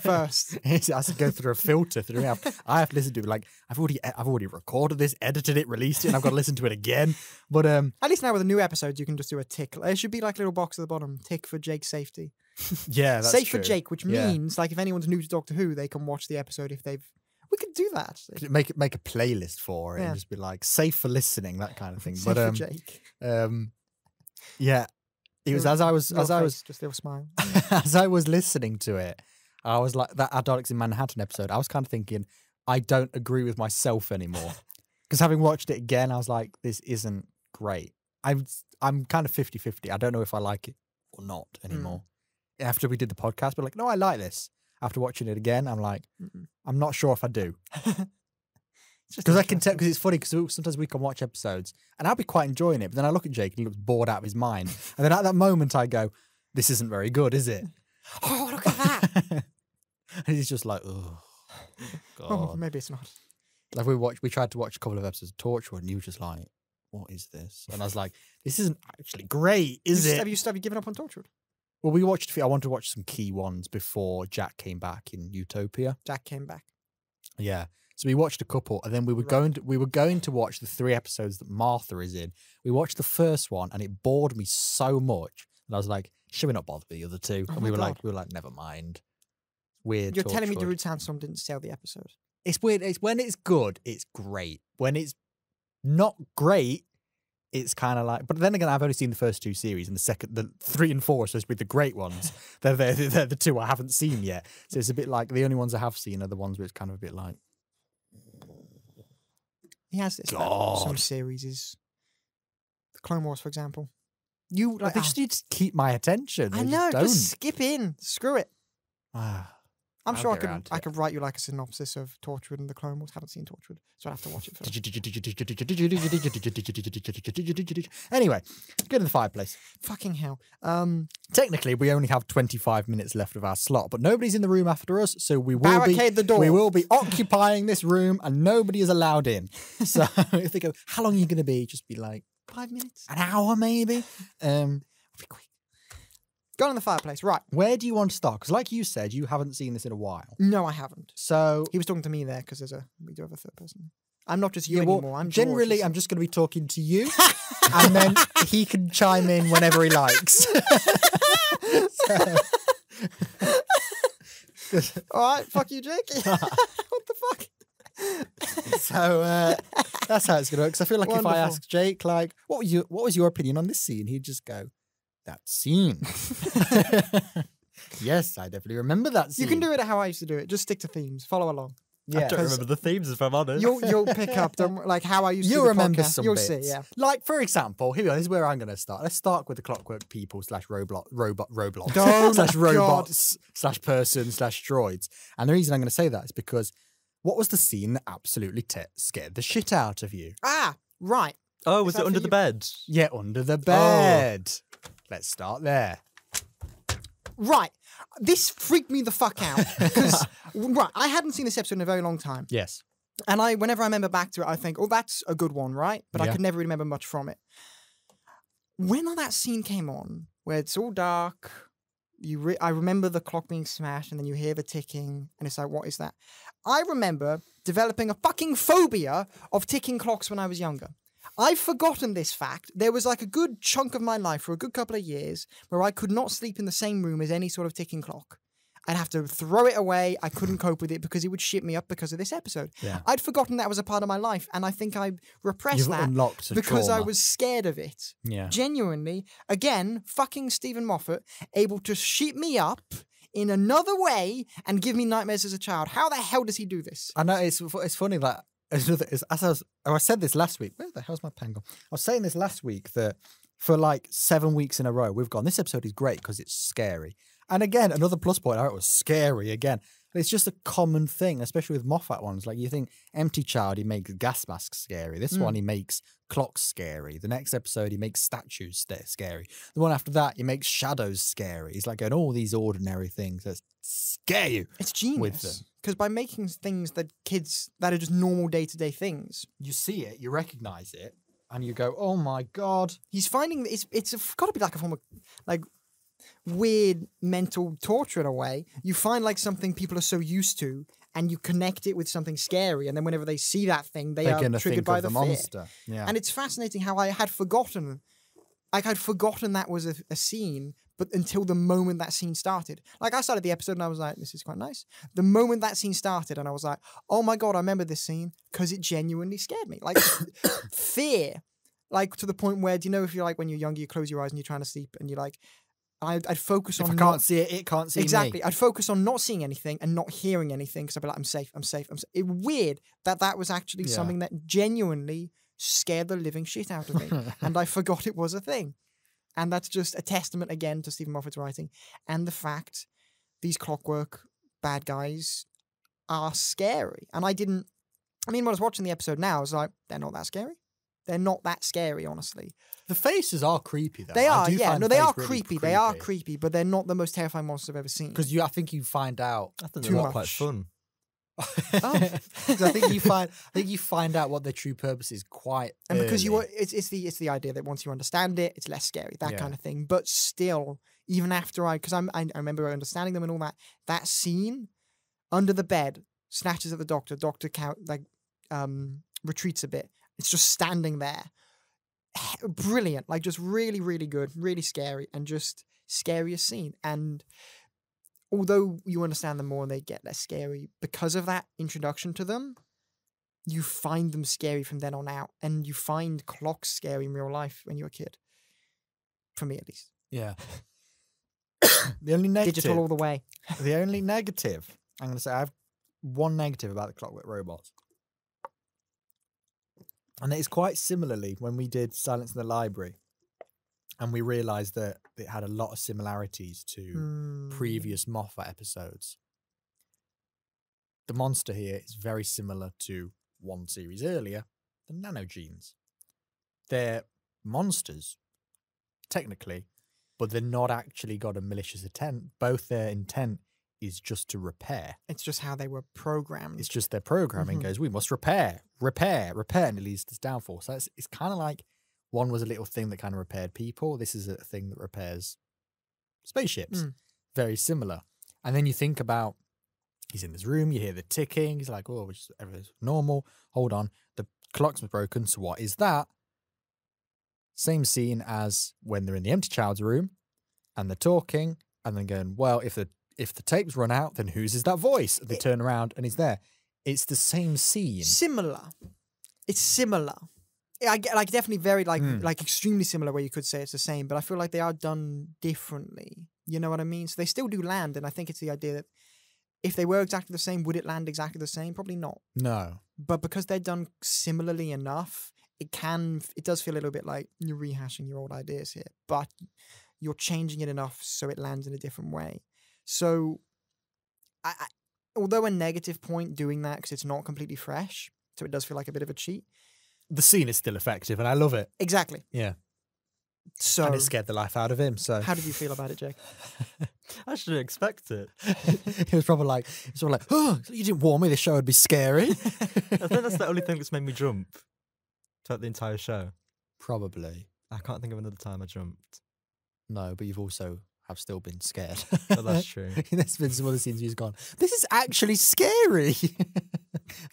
first. It has to go through a filter through. I have to listen to it. Like I've already recorded this, edited it, released it, and I've got to listen to it again. But At least now with the new episodes, you can just do a tick. It should be like a little box at the bottom. Tick for Jake's safety. yeah, that's Safe true. for Jake, which Yeah. means like if anyone's new to Doctor Who, they can watch the episode if they've. We could do that. Actually. Make a playlist for it Yeah. and just be like safe for listening, that kind of thing. Safe But for Jake. yeah, it was as I was Just a little smile. as I was listening to it, I was like that Adolix in Manhattan episode. I was kind of thinking, I don't agree with myself anymore, because having watched it again, I was like, this isn't great. I'm kind of 50-50. I don't know if I like it or not anymore. After we did the podcast, but like, no, I like this. After watching it again, I'm like, I'm not sure if I do. Because I can tell, because it's funny, because sometimes we can watch episodes and I'll be quite enjoying it, but then I look at Jake and he looks bored out of his mind. And then at that moment I go, this isn't very good, is it? Oh, look at that! And he's just like, oh, Oh, God. maybe it's not. Like we tried to watch a couple of episodes of Torchwood and you were just like, what is this? And I was like, this isn't actually great, is it? Have you given up on Torchwood? Well, we watched, I wanted to watch some key ones before Jack came back in Utopia. Jack came back. Yeah. So we watched a couple, and then we were going to watch the 3 episodes that Martha is in. We watched the first one, and it bored me so much, and I was like, "Should we not bother with the other 2?" Oh And my we were God. like, "Never mind." Weird. You're telling me Torchwood. Darude Sandstorm didn't sell the episode? It's weird. It's when it's good, it's great. When it's not great, it's kind of like. But then again, I've only seen the first 2 series, and the 3 and 4 are supposed to be the great ones. they're the 2 I haven't seen yet. So it's a bit like the only ones I have seen are the ones where it's kind of a bit like. He has this about some God. series. The Clone Wars, for example. You Like, like? they just need to keep my attention. I They know. Just Just skip in. Screw it. don't. I'm I'll sure get around to I it. could write you like a synopsis of Torchwood and the Clone Wars. Haven't seen Torchwood, so I have to watch it first. Anyway, go to the fireplace. Fucking hell. Technically, we only have 25 minutes left of our slot, but nobody's in the room after us, so we will Barricade the door. We will be occupying this room, and nobody is allowed in. So if they go, how long are you going to be? Just be like 5 minutes. an hour, maybe. Be quick. Girl in the Fireplace, right. Where do you want to start? Because like you said, you haven't seen this in a while. No, I haven't. So He was talking to me there because we do have a third person. I'm not just you yeah, well, anymore. I'm generally, George. I'm just going to be talking to you, and then he can chime in whenever he likes. All right, fuck you, Jake. What the fuck? So that's how it's going to work. Because I feel like if I Wonderful. ask Jake, like, what was your opinion on this scene? He'd just go, that scene. Yes, I definitely remember that scene. You can do it how I used to do it. Just stick to themes. Follow along. Yeah. I don't remember the themes, if I'm honest. You'll pick up like how I used to do You'll the remember podcast. some You'll bits. see, yeah. Like, for example, here we go. This is where I'm going to start. Let's start with the Clockwork people / Roblox Don't, / robots / person / droids. And the reason I'm going to say that is because what was the scene that absolutely scared the shit out of you? Ah, right. Oh, Is was that it for under you? the bed? Yeah, under the bed. Let's start there. Right. This freaked me the fuck out. Because, right, I hadn't seen this episode in a very long time. Yes. And whenever I remember back to it, I think, oh, that's a good one, right? But I Yeah. could never remember much from it. When that scene came on, where it's all dark, I remember the clock being smashed, and then you hear the ticking, and it's like, what is that? I remember developing a fucking phobia of ticking clocks when I was younger. I've forgotten this fact. There was like a good chunk of my life for a good couple of years where I could not sleep in the same room as any sort of ticking clock. I'd have to throw it away. I couldn't cope with it because it would shit me up because of this episode. Yeah. I'd forgotten that was a part of my life, and I think I repressed You've that unlocked a because I trauma. was scared of it. Yeah. Genuinely, again, fucking Stephen Moffat, able to shit me up in another way and give me nightmares as a child. How the hell does he do this? I know it's funny that I said this last week. Where the hell's my pen gone? I was saying this last week that for like 7 weeks in a row, we've gone, this episode is great because it's scary. And again, another plus point, it was scary again. It's just a common thing, especially with Moffat ones. Like you think Empty Child, he makes gas masks scary. This one, he makes clocks scary. The next episode, he makes statues scary. The one after that, he makes shadows scary. He's like going, all these ordinary things that scare you. It's With them. genius. Because by making things that are just normal day-to-day things, You see it, you recognize it, and you go, oh my God. he's finding it's got to be like a form of like weird mental torture in a way. You find like something people are so used to, and you connect it with something scary, and then whenever they see that thing, they They're are going to triggered think by of the the fear. monster. Yeah. And it's fascinating how I had forgotten. Like I'd forgotten that was a scene, but until the moment that scene started. Like I started the episode and I was like, this is quite nice. The moment that scene started and I was like, oh my God, I remember this scene because it genuinely scared me. Like fear. Like to the point where, do you know if you're like when you're younger, you close your eyes and you're trying to sleep and you're like, I'd focus if on I not- can't see it, it can't see exactly. me. I'd focus on not seeing anything and not hearing anything because I'd be like, I'm safe. It's weird that was actually Yeah. something that genuinely scared the living shit out of me. And I forgot it was a thing. And that's just a testament again to Stephen Moffat's writing and the fact these Clockwork bad guys are scary. And when I was watching the episode now, I was like, they're not that scary. They're not that scary, honestly. The faces are creepy, though. They I are, do yeah. find No, the they face are really creepy. They are creepy, but they're not the most terrifying monsters I've ever seen. Because I think you find out. I think Too they're much. quite fun. Because I think you find out what their true purpose is quite. And because early. it's the idea that once you understand it, it's less scary, that Yeah. kind of thing. But still, even after I remember understanding them and all that scene under the bed, snatches at the doctor, retreats a bit. It's just standing there, brilliant, like just really, really good, really scary, and just scariest scene. And although you understand them more and they get less scary because of that introduction to them, you find them scary from then on out, and you find clocks scary in real life when you're a kid. For me, at least. Yeah. The only negative. Digital all the way. The only negative. I'm going to say I have one negative about the Clockwork Robots. And it's quite similarly when we did Silence in the Library, and we realised that it had a lot of similarities to previous Moffat episodes. The monster here is very similar to one series earlier, the nanogenes. They're monsters, technically, but they're not actually got a malicious intent. Both their intent is just to repair. It's just how they were programmed. It's just their programming goes, we must repair, and it leads to downfall. So it's kind of like one was a little thing that kind of repaired people. This is a thing that repairs spaceships. Very similar. And then you think about, he's in this room, you hear the ticking, he's like, oh, everything's normal. Hold on, the clock's broken, so what is that? Same scene as when they're in the empty child's room, and they're talking, and then going, well, if the tapes run out, then whose is that voice? They turn around, and he's there. It's the same scene. Similar. It's similar. I get like definitely very like extremely similar where you could say it's the same, but I feel like they are done differently. You know what I mean? So they still do land, and I think it's the idea that if they were exactly the same, would it land exactly the same? Probably not. No. But because they're done similarly enough, it does feel a little bit like you're rehashing your old ideas here, but you're changing it enough so it lands in a different way. So I although a negative point doing that because it's not completely fresh, so it does feel like a bit of a cheat. The scene is still effective, and I love it. Exactly. Yeah. So And it scared the life out of him, so... how did you feel about it, Jake? I should expect it. He was probably like, oh, you didn't warn me this show would be scary. I think that's the only thing that's made me jump throughout the entire show. Probably. I can't think of another time I jumped. No, but you've also have still been scared. But that's true. There's been some other scenes you've gone, this is actually scary.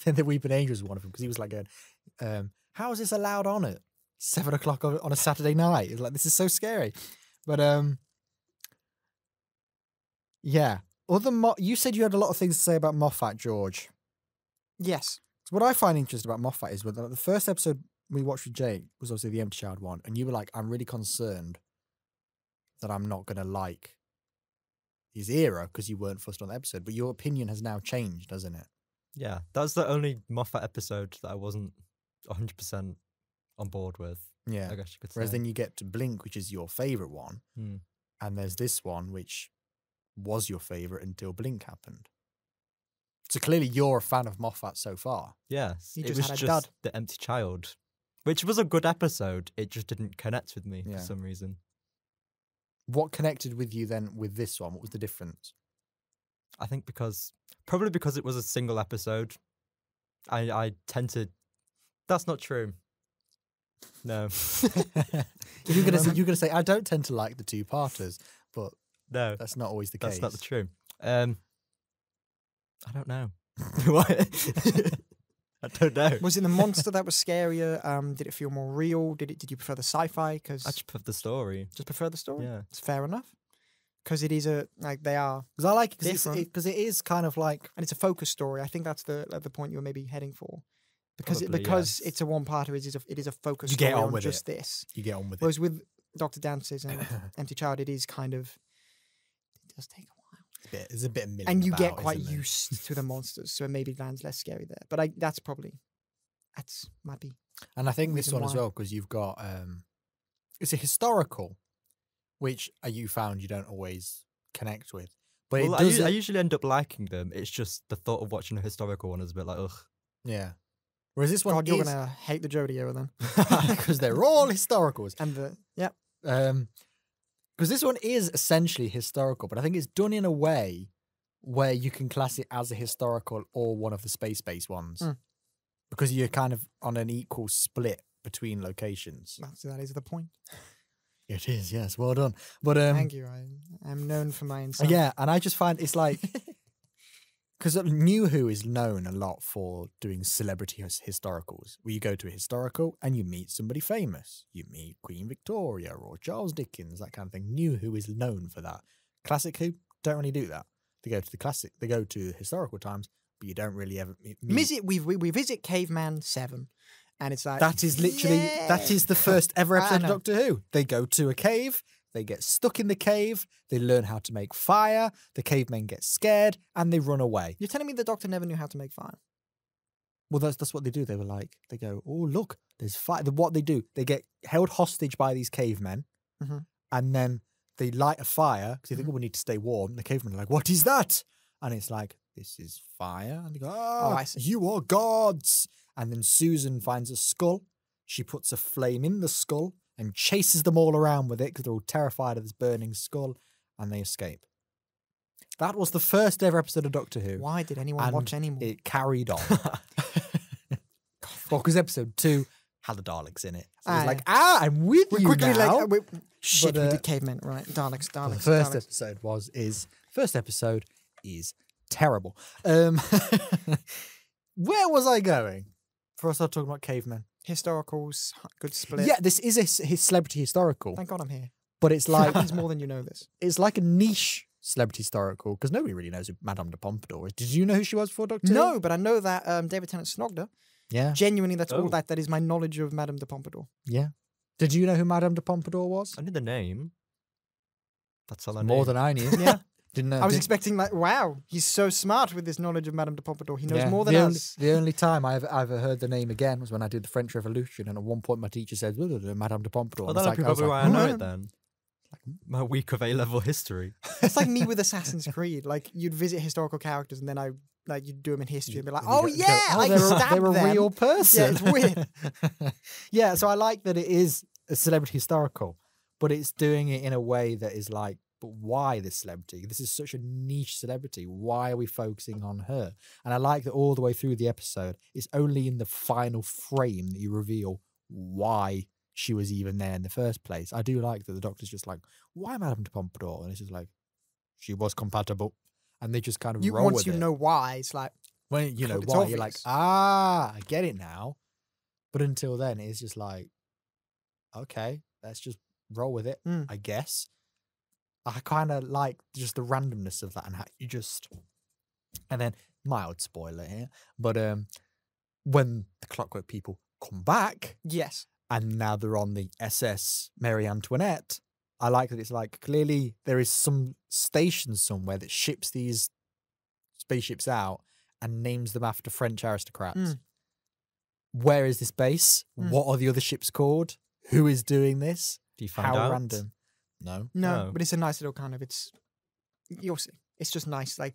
Then the Weeping Angel was one of them, because he was like going, how is this allowed on at 7 o'clock on a Saturday night? It's like, this is so scary. But yeah. You said you had a lot of things to say about Moffat, George. Yes. So what I find interesting about Moffat is the first episode we watched with Jake was obviously the Empty Child one, and you were like, I'm really concerned that I'm not going to like his era because you weren't fussed on the episode, but your opinion has now changed, hasn't it? Yeah, that's the only Moffat episode that I wasn't 100% on board with. Yeah. I guess you could say. Whereas then you get to Blink, which is your favourite one, and there's this one, which was your favourite until Blink happened. So clearly you're a fan of Moffat so far. Yes, You it just was had a just dud. The Empty Child, which was a good episode. It just didn't connect with me Yeah. for some reason. What connected with you then with this one? What was the difference? I think probably because it was a single episode. I tend to. That's not true. No. You're gonna say I don't tend to like the two-parters, but No, that's not always the that's case. not the true. I don't know. What? I don't know. Was it the monster that was scarier? Did it feel more real? Did you prefer the sci-fi? Because I just prefer the story. just prefer the story. Yeah. It's fair enough. Because it is they are, Because I like it Different. because it is kind of like and it's a focus story. I think that's the point you were maybe heading for. Because Probably, because yes. it's a one-parter, it is a focus You story get on on with just this. you get on with it. Whereas with Dr. Dances and Empty Child, it is kind of, it does take a while. There's a bit of milling And you get about, quite isn't there? used to the monsters, so it maybe lands less scary there. But might be. And I think this reason one as why. well, because you've got it's a historical, which you found you don't always connect with. But Well, it does. I usually end up liking them. It's just the thought of watching a historical one is a bit like, ugh. Yeah. Whereas this one God, you're is gonna hate the Jodie era then. because they're all historicals. And yeah, Because this one is essentially historical, but I think it's done in a way where you can class it as a historical or one of the space-based ones. Because you're kind of on an equal split between locations. that is the point. It is, yes. Well done. But Thank you. I'm known for my insight. yeah, and I just find it's like because New Who is known a lot for doing celebrity historicals, where you go to a historical and you meet somebody famous. You meet Queen Victoria or Charles Dickens, that kind of thing. New Who is known for that. Classic Who don't really do that. They go to they go to historical times, but you don't really ever meet. We visit Caveman 7, and it's like That is literally that is the first ever I episode of know. Doctor Who. They go to a cave, they get stuck in the cave, they learn how to make fire, the cavemen get scared, and they run away. You're telling me the Doctor never knew how to make fire? Well, that's what they do. They were like, they go, oh look, there's fire. What they do, they get held hostage by these cavemen, and then they light a fire because they think, oh, we need to stay warm. The cavemen are like, what is that? And it's like, this is fire. And they go, oh, I see. you are gods. And then Susan finds a skull. She puts a flame in the skull and chases them all around with it because they're all terrified of this burning skull, and they escape. That was the first ever episode of Doctor Who. Why did anyone And watch anymore? It carried on. Well, because episode 2 had the Daleks in it. So it Ah, was like, I'm with We're you quickly now. like, shit, But, we did cavemen, right? Daleks, the Daleks, first Daleks. episode is terrible. Where was I going? Before I started talking about cavemen. Historicals, good split. Yeah, this is his celebrity historical, Thank God I'm here. but it's like Happens more than you know this. it's like a niche celebrity historical because nobody really knows who Madame De Pompadour is. Did you know who she was before Doctor Who? No, but I know that David Tennant Snogder. Yeah. Genuinely, that's all Oh. that is my knowledge of Madame de Pompadour. Yeah. Did you know who Madame De Pompadour was? I knew the name. That's all I knew. More than I knew. Yeah. Didn't know. I was expecting like, wow, he's so smart with this knowledge of Madame de Pompadour. He knows more than the us. Only, the only time I ever heard the name again was when I did the French Revolution, and at one point my teacher said, Madame de Pompadour. Well, And that'll it's I was probably like, why I know "Hmm." it then. My week of A-level history. It's like me with Assassin's Creed. Like you'd visit historical characters and then you'd do them in history and be like, oh You go, yeah, I they're stabbed a them. real person. Yeah, it's weird. Yeah, so I like that it is a celebrity historical, but it's doing it in a way that is like, but why this celebrity? This is such a niche celebrity. Why are we focusing on her? And I like that all the way through the episode, it's only in the final frame that you reveal why she was even there in the first place. I do like that the Doctor's just like, why Madame de Pompadour? And it's just like, she was compatible. And they just kind of roll Once with you it. know why, it's like, When you know it's why, you're like, obvious. I get it now. But until then, it's just like, okay, let's just roll with it, Mm. I guess. I kind of like just the randomness of that and how you just, and then mild spoiler here, but when the Clockwork people come back yes. and now they're on the SS Marie Antoinette, I like that it's like clearly there is some station somewhere that ships these spaceships out and names them after French aristocrats. Mm. Where is this base? Mm. What are the other ships called? Who is doing this? Do you find How out? random? No. No, No. but it's a nice little kind of, you'll see. It's just nice. Like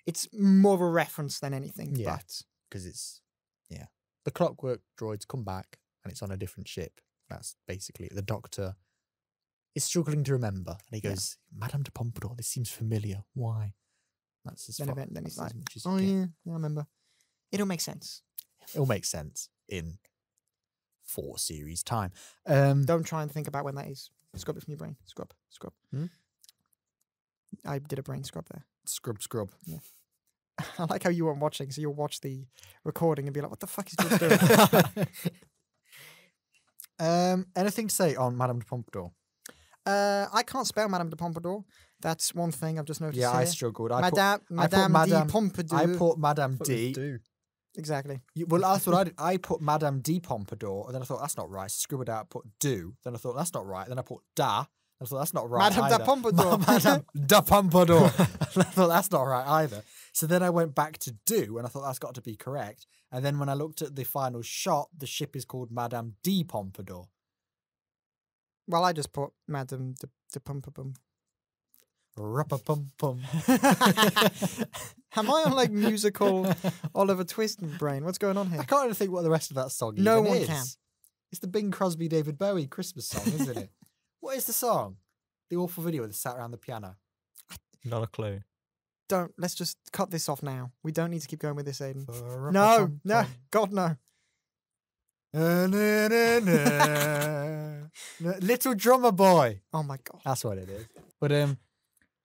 it's more of a reference than anything. Yeah. But Because it's, yeah. The Clockwork Droids come back and it's on a different ship. That's basically the Doctor is struggling to remember. And he Yeah. goes, Madame de Pompadour, this seems familiar. Why? That's as then, far, then he's that's like, as much as you oh get. yeah, I remember. It'll make sense. It'll make sense in 4 series time. Don't try and think about when that is. Scrub it from your brain. Scrub. Hmm? I did a brain scrub there. Scrub. I like how you weren't watching, so you'll watch the recording and be like, what the fuck is George doing? Anything to say on Madame de Pompadour? I can't spell Madame de Pompadour. That's one thing I've just noticed. Yeah, I here. struggled. Madame de Pompadour. I put Madame D. Exactly. Well, that's what I did. I put Madame De Pompadour, and then I thought, that's not right. Scribbled out, put do. Then I thought, that's not right. Then I put da. And I thought, that's not right Madame either. de Pompadour. Madame De Pompadour. And I thought, that's not right either. So then I went back to do, and I thought, that's got to be correct. And then when I looked at the final shot, the ship is called Madame De Pompadour. Well, I just put Madame de Pompadour. Ruppa-pum-pum. Am I on like musical Oliver Twist brain? What's going on here? I can't even think what the rest of that song No even one is. can. It's the Bing Crosby, David Bowie Christmas song, isn't it? What is the song? The awful video where they sat around the piano. Not a clue. Let's just cut this off now. We don't need to keep going with this, Aidan. No, Ruppa-pum-pum. no, God, no. Little Drummer Boy. Oh my God. That's what it is. But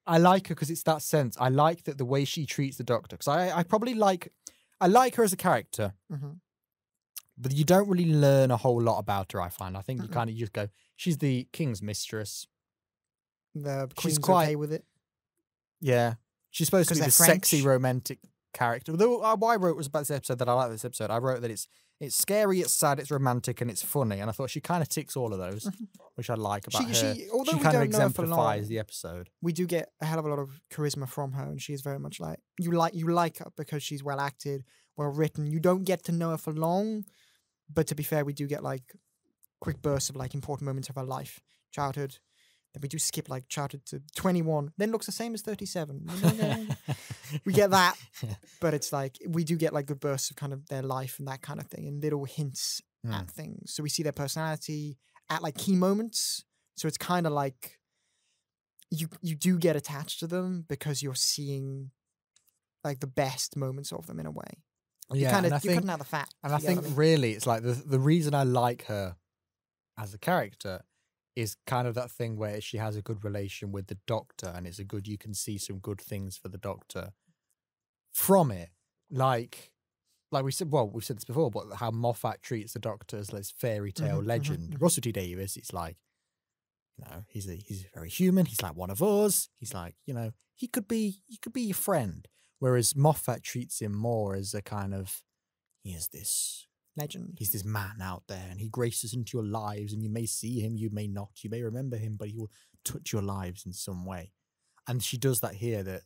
I like her because it's that sense. I like that the way she treats the Doctor. Because I probably like her as a character, Mm-hmm. but you don't really learn a whole lot about her, I find. I think you kind of just go, she's the King's mistress. The She's Queen's quite- okay with it. Yeah. She's supposed to 'Cause be the they're French. sexy romantic character. Though what I wrote was about this episode that I like this episode. I wrote that it's scary, it's sad, it's romantic, and it's funny. And I thought she kind of ticks all of those, which I like about her. Although we She kind of don't know her for long, exemplifies the episode. we do get a hell of a lot of charisma from her, and she is very much like you like her because she's well acted, well written. You don't get to know her for long, but to be fair, we do get like quick bursts of like important moments of her life, childhood. Then we do skip like childhood to 21, then looks the same as 37. We get that, but it's like we do get like good bursts of kind of their life and that kind of thing, and little hints at things. So we see their personality at like key moments. So it's kind of like you do get attached to them because you're seeing like the best moments of them in a way. Yeah, and I you're think, cutting out the fat. and I think really it's like the reason I like her as a character is kind of that thing where she has a good relation with the Doctor, and it's you can see some good things for the Doctor from it. Like we said, well, we've said this before, but how Moffat treats the Doctor as this fairy tale legend. Russell T Davies, it's like, he's very human. He's like one of us. He's like, he could be your friend. Whereas Moffat treats him more as a kind of, he is this legend. He's this man out there, and he graces into your lives, and you may see him, you may not, you may remember him, but he will touch your lives in some way. And she does that here. That,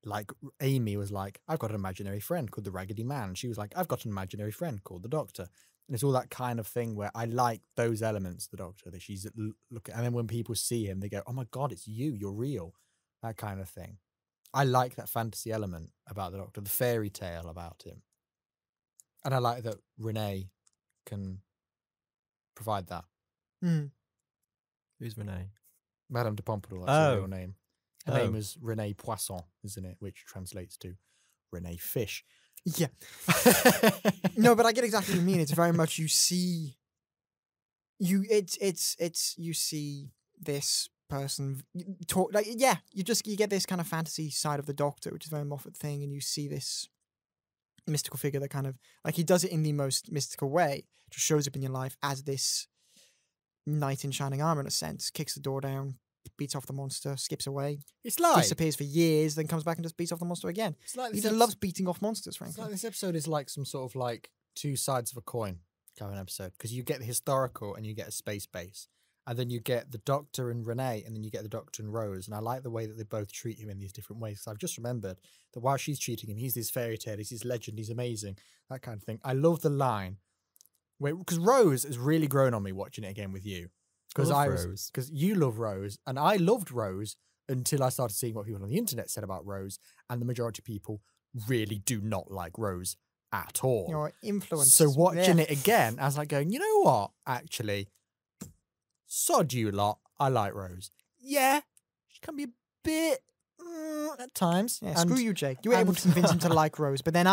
like, Amy was like, I've got an imaginary friend called the Raggedy Man. She was like, I've got an imaginary friend called the Doctor. And it's all that kind of thing where I like those elements of the Doctor, that she's looking, and then when people see him, they go, oh my God, it's you, you're real. That kind of thing. I like that fantasy element about the Doctor, the fairy tale about him. And I like that Renee can provide that. Who's Renee? Madame De Pompadour, that's her real name. Her name is Renee Poisson, isn't it? Which translates to Renee Fish. Yeah. No, but I get exactly what you mean. It's very much you see you see this person talk, like, you get this kind of fantasy side of the Doctor, which is a very Moffat thing, and you see this mystical figure that kind of, like, he does it in the most mystical way, just shows up in your life as this knight in shining armor, in a sense, kicks the door down, beats off the monster, skips away. It's like disappears for years, then comes back and just beats off the monster again. It's like he just loves beating off monsters, frankly. It's like this episode is like some sort of like two sides of a coin kind of an episode, because you get the historical and you get a space base, and then you get the Doctor and Renee, and then you get the Doctor and Rose. And I like the way that they both treat him in these different ways, because I've just remembered that while she's treating him, he's this fairy tale, he's this legend, he's amazing, that kind of thing. I love the line where, because Rose has really grown on me watching it again with you. Because you love Rose, and I loved Rose until I started seeing what people on the internet said about Rose, and the majority of people really do not like Rose at all. Your influence. So watching it again, I was like going, you know what? Actually, sod you lot. I like Rose. Yeah, she can be a bit at times. Yeah, screw you, Jake. You were able to convince him to like Rose, but then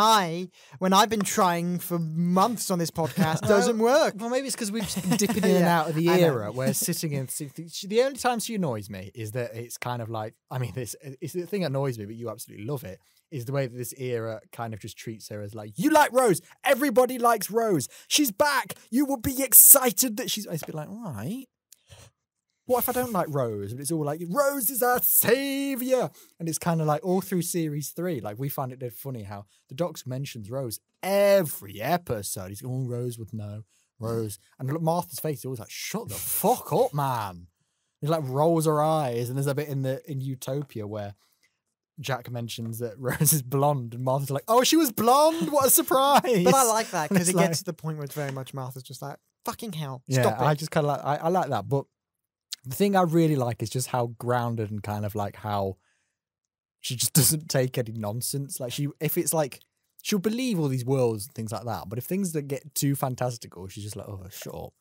when I've been trying for months on this podcast, doesn't work. Well, maybe it's because we've just been dipping in and out of the era where sitting in. The only time she annoys me is that it's kind of like, I mean, it's the thing that annoys me, but you absolutely love it, is the way that this era kind of just treats her as like, you like Rose, everybody likes Rose, she's back, you will be excited that she's. It's a bit like, all right. What if I don't like Rose? But it's all like, Rose is our saviour. And it's kind of like all through series 3. Like, we find it dead funny how the Doctor mentions Rose every episode. He's going, oh, Rose would know. Rose. And look, Martha's face is always like, shut the fuck up, man. He like rolls her eyes. And there's a bit in Utopia where Jack mentions that Rose is blonde. And Martha's like, oh, she was blonde? What a surprise. But I like that, because it gets to the point where it's very much Martha's just like, fucking hell, stop it. I just kind of like, I like that. But the thing I really like is just how grounded and kind of like how she just doesn't take any nonsense. Like, if it's like, she'll believe all these worlds and things like that, but if things that get too fantastical, she's just like, oh, shut up.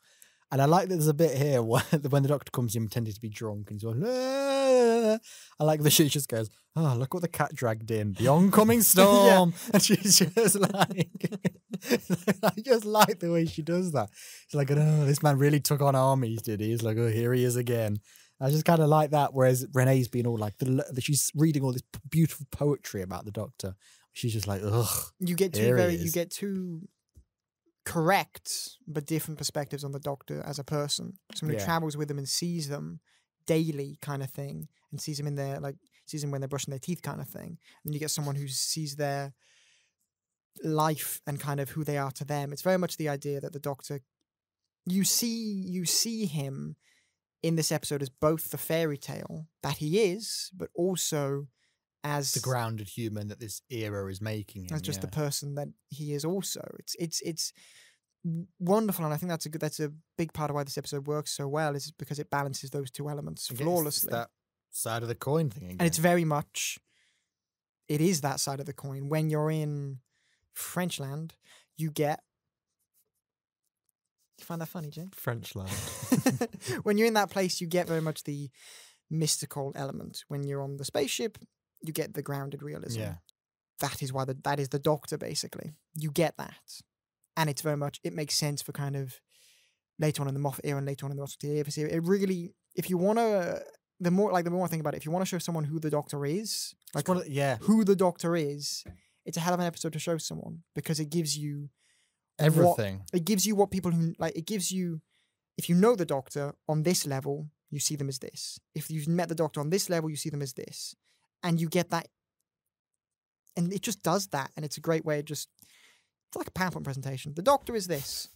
And I like that there's a bit here where when the Doctor comes in pretending to be drunk and he's like, ah. I like that she just goes, oh, look what the cat dragged in, the oncoming storm. Yeah. And she's just like, I just like the way she does that. She's like, oh, this man really took on armies, did he? He's like, oh, here he is again. I just kind of like that. Whereas Renee's being all like, she's reading all this beautiful poetry about the Doctor. She's just like, ugh. You get two correct but different perspectives on the Doctor as a person. Someone who travels with them and sees them daily, kind of thing, and sees them in their, like, sees them when they're brushing their teeth, kind of thing. And you get someone who sees their life and kind of who they are to them. It's very much the idea that the Doctor, you see him in this episode as both the fairy tale that he is, but also as the grounded human that this era is making him. As just the person that he is also. It's wonderful, and I think that's a big part of why this episode works so well, is because it balances those two elements flawlessly. It's that side of the coin thing again. And it's very much, it is that side of the coin. When you're in Frenchland, you get, you find that funny, Jake? Frenchland. When you're in that place, you get very much the mystical element. When you're on the spaceship, you get the grounded realism. Yeah. that is why that is the Doctor, basically. You get that. And it's very much, it makes sense for kind of later on in the Moffat era and later on in the Russell T Davies era. It really, if you want to, the more I think about it, if you want to show someone who the Doctor is, like who the Doctor is, it's a hell of an episode to show someone, because it gives you everything. It gives you what people who, like, it gives you, if you know the Doctor on this level, you see them as this. If you've met the Doctor on this level, you see them as this. And you get that. And it just does that. And it's a great way of just, it's like a PowerPoint presentation. The Doctor is this.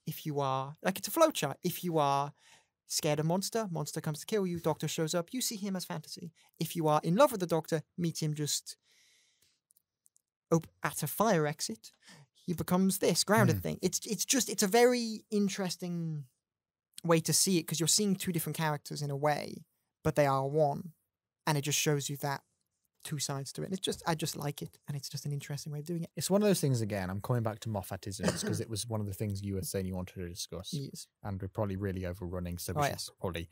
If you are, like, it's a flowchart. If you are scared of monster comes to kill you, Doctor shows up, you see him as fantasy. If you are in love with the Doctor, meet him just at a fire exit. He becomes this grounded thing. It's a very interesting way to see it, because you're seeing two different characters in a way, but they are one, and it just shows you that two sides to it. And it's just, I just like it, and it's just an interesting way of doing it. It's one of those things, again, I'm coming back to Moffatisms, because it was one of the things you were saying you wanted to discuss. Yes. And we're probably really overrunning, so we should probably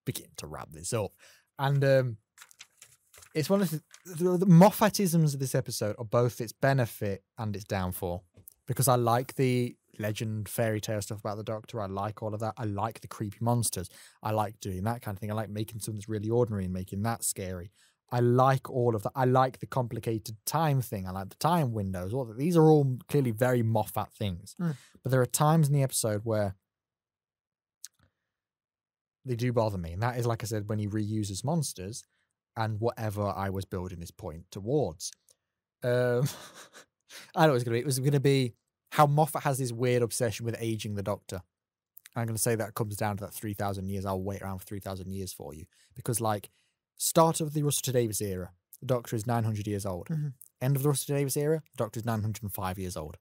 begin to wrap this up. And it's one of the Moffatisms of this episode are both its benefit and its downfall, because I like the legend, fairy tale stuff about the Doctor. I like all of that. I like the creepy monsters. I like doing that kind of thing. I like making something that's really ordinary and making that scary. I like all of that. I like the complicated time thing. I like the time windows. All that. These are all clearly very Moffat things. But there are times in the episode where they do bother me. And that is, like I said, when he reuses monsters and whatever I was building this point towards. I know what it was going to be. It was going to be how Moffat has this weird obsession with aging the Doctor. I'm going to say that comes down to that 3,000 years. I'll wait around for 3,000 years for you. Because, like, start of the Russell T Davies era, the Doctor is 900 years old. End of the Russell T Davies era, the Doctor is 905 years old.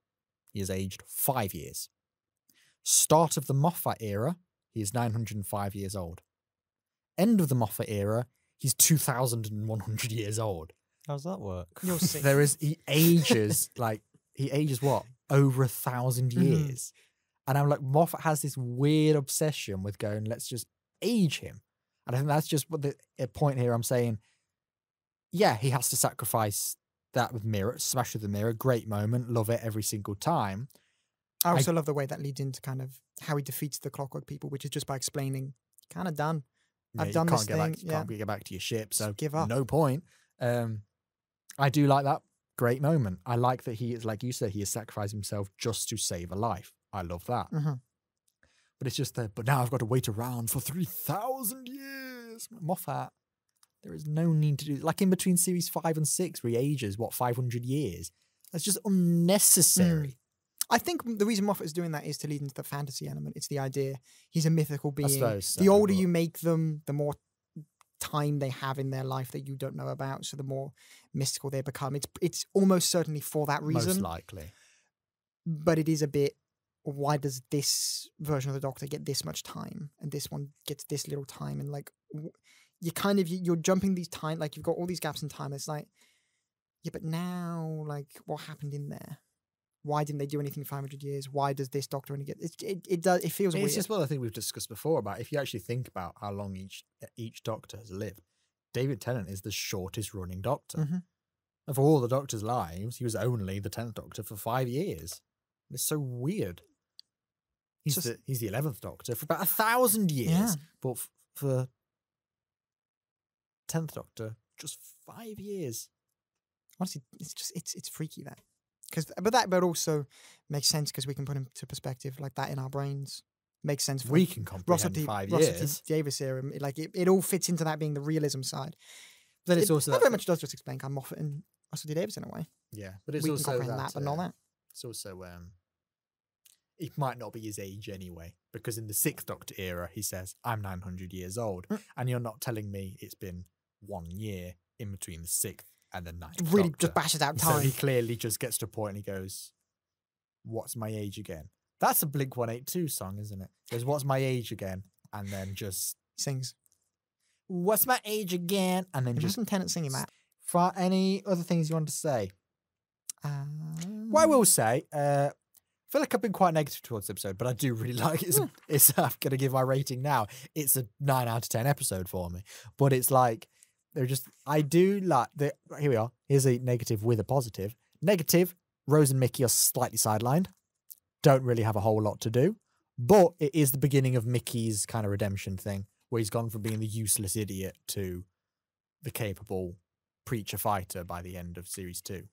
He has aged 5 years. Start of the Moffat era, he is 905 years old. End of the Moffat era, he's 2,100 years old. How does that work? You'll see. He ages, what? Over 1,000 years. And I'm like, Moffat has this weird obsession with going, let's just age him. And I think that's just what the point here I'm saying. Yeah, he has to sacrifice that with Mirror, smash with the mirror. Great moment. Love it every single time. I also love the way that leads into kind of how he defeats the Clockwork people, which is just by explaining, kind of done. I've done this thing. Can't get back to your ship, so give up. No point. I do like that. Great moment. I like that he is, like you said, he has sacrificed himself just to save a life. I love that. But it's just that, but now I've got to wait around for 3,000 years. Moffat, there is no need to do, like in between series 5 and 6, where he ages, 500 years? That's just unnecessary. I think the reason Moffat is doing that is to lead into the fantasy element. It's the idea he's a mythical being. I suppose so, the older you make them, the more time they have in their life that you don't know about, so the more mystical they become. It's almost certainly for that reason. Most likely. But it is a bit, why does this version of the Doctor get this much time and this one gets this little time? And like, you're jumping these time, like you've got all these gaps in time. It's like, yeah, but now, like, what happened in there? Why didn't they do anything in 500 years? Why does this Doctor only get it feels weird. It's just what I think we've discussed before about, if you actually think about how long each Doctor has lived, David Tennant is the shortest running Doctor. Of all the Doctor's lives, he was only the 10th Doctor for 5 years. It's so weird. He's the 11th Doctor for about 1,000 years, but for 10th Doctor, just 5 years. Honestly, it's freaky that. But also makes sense because we can put him to perspective like that in our brains. Makes sense. We can comprehend 5 years. Russell T Davies era, like it all fits into that being the realism side. But it's also that very much does just explain kind of Moffat and Russell T Davies in a way. Yeah, but it's we also can comprehend that, but not that. It's also it might not be his age anyway, because in the 6th Doctor era, he says, "I'm 900 years old," and you're not telling me it's been 1 year in between the 6th and the 9th. It really Doctor. just bashes out time. So he clearly just gets to a point and he goes, "What's my age again?" That's a Blink-182 song, isn't it? He goes, "What's my age again?" And then just sings, "What's my age again?" And then just Tennant singing that. For any other things you want to say? What I will say, I feel like I've been quite negative towards the episode, but I do really like it. I'm going to give my rating now. It's a 9 out of 10 episode for me. But it's like, They're just, I do like, here we are. Here's a negative with a positive. Negative, Rose and Mickey are slightly sidelined. Don't really have a whole lot to do. But it is the beginning of Mickey's kind of redemption thing, where he's gone from being the useless idiot to the capable preacher fighter by the end of series 2.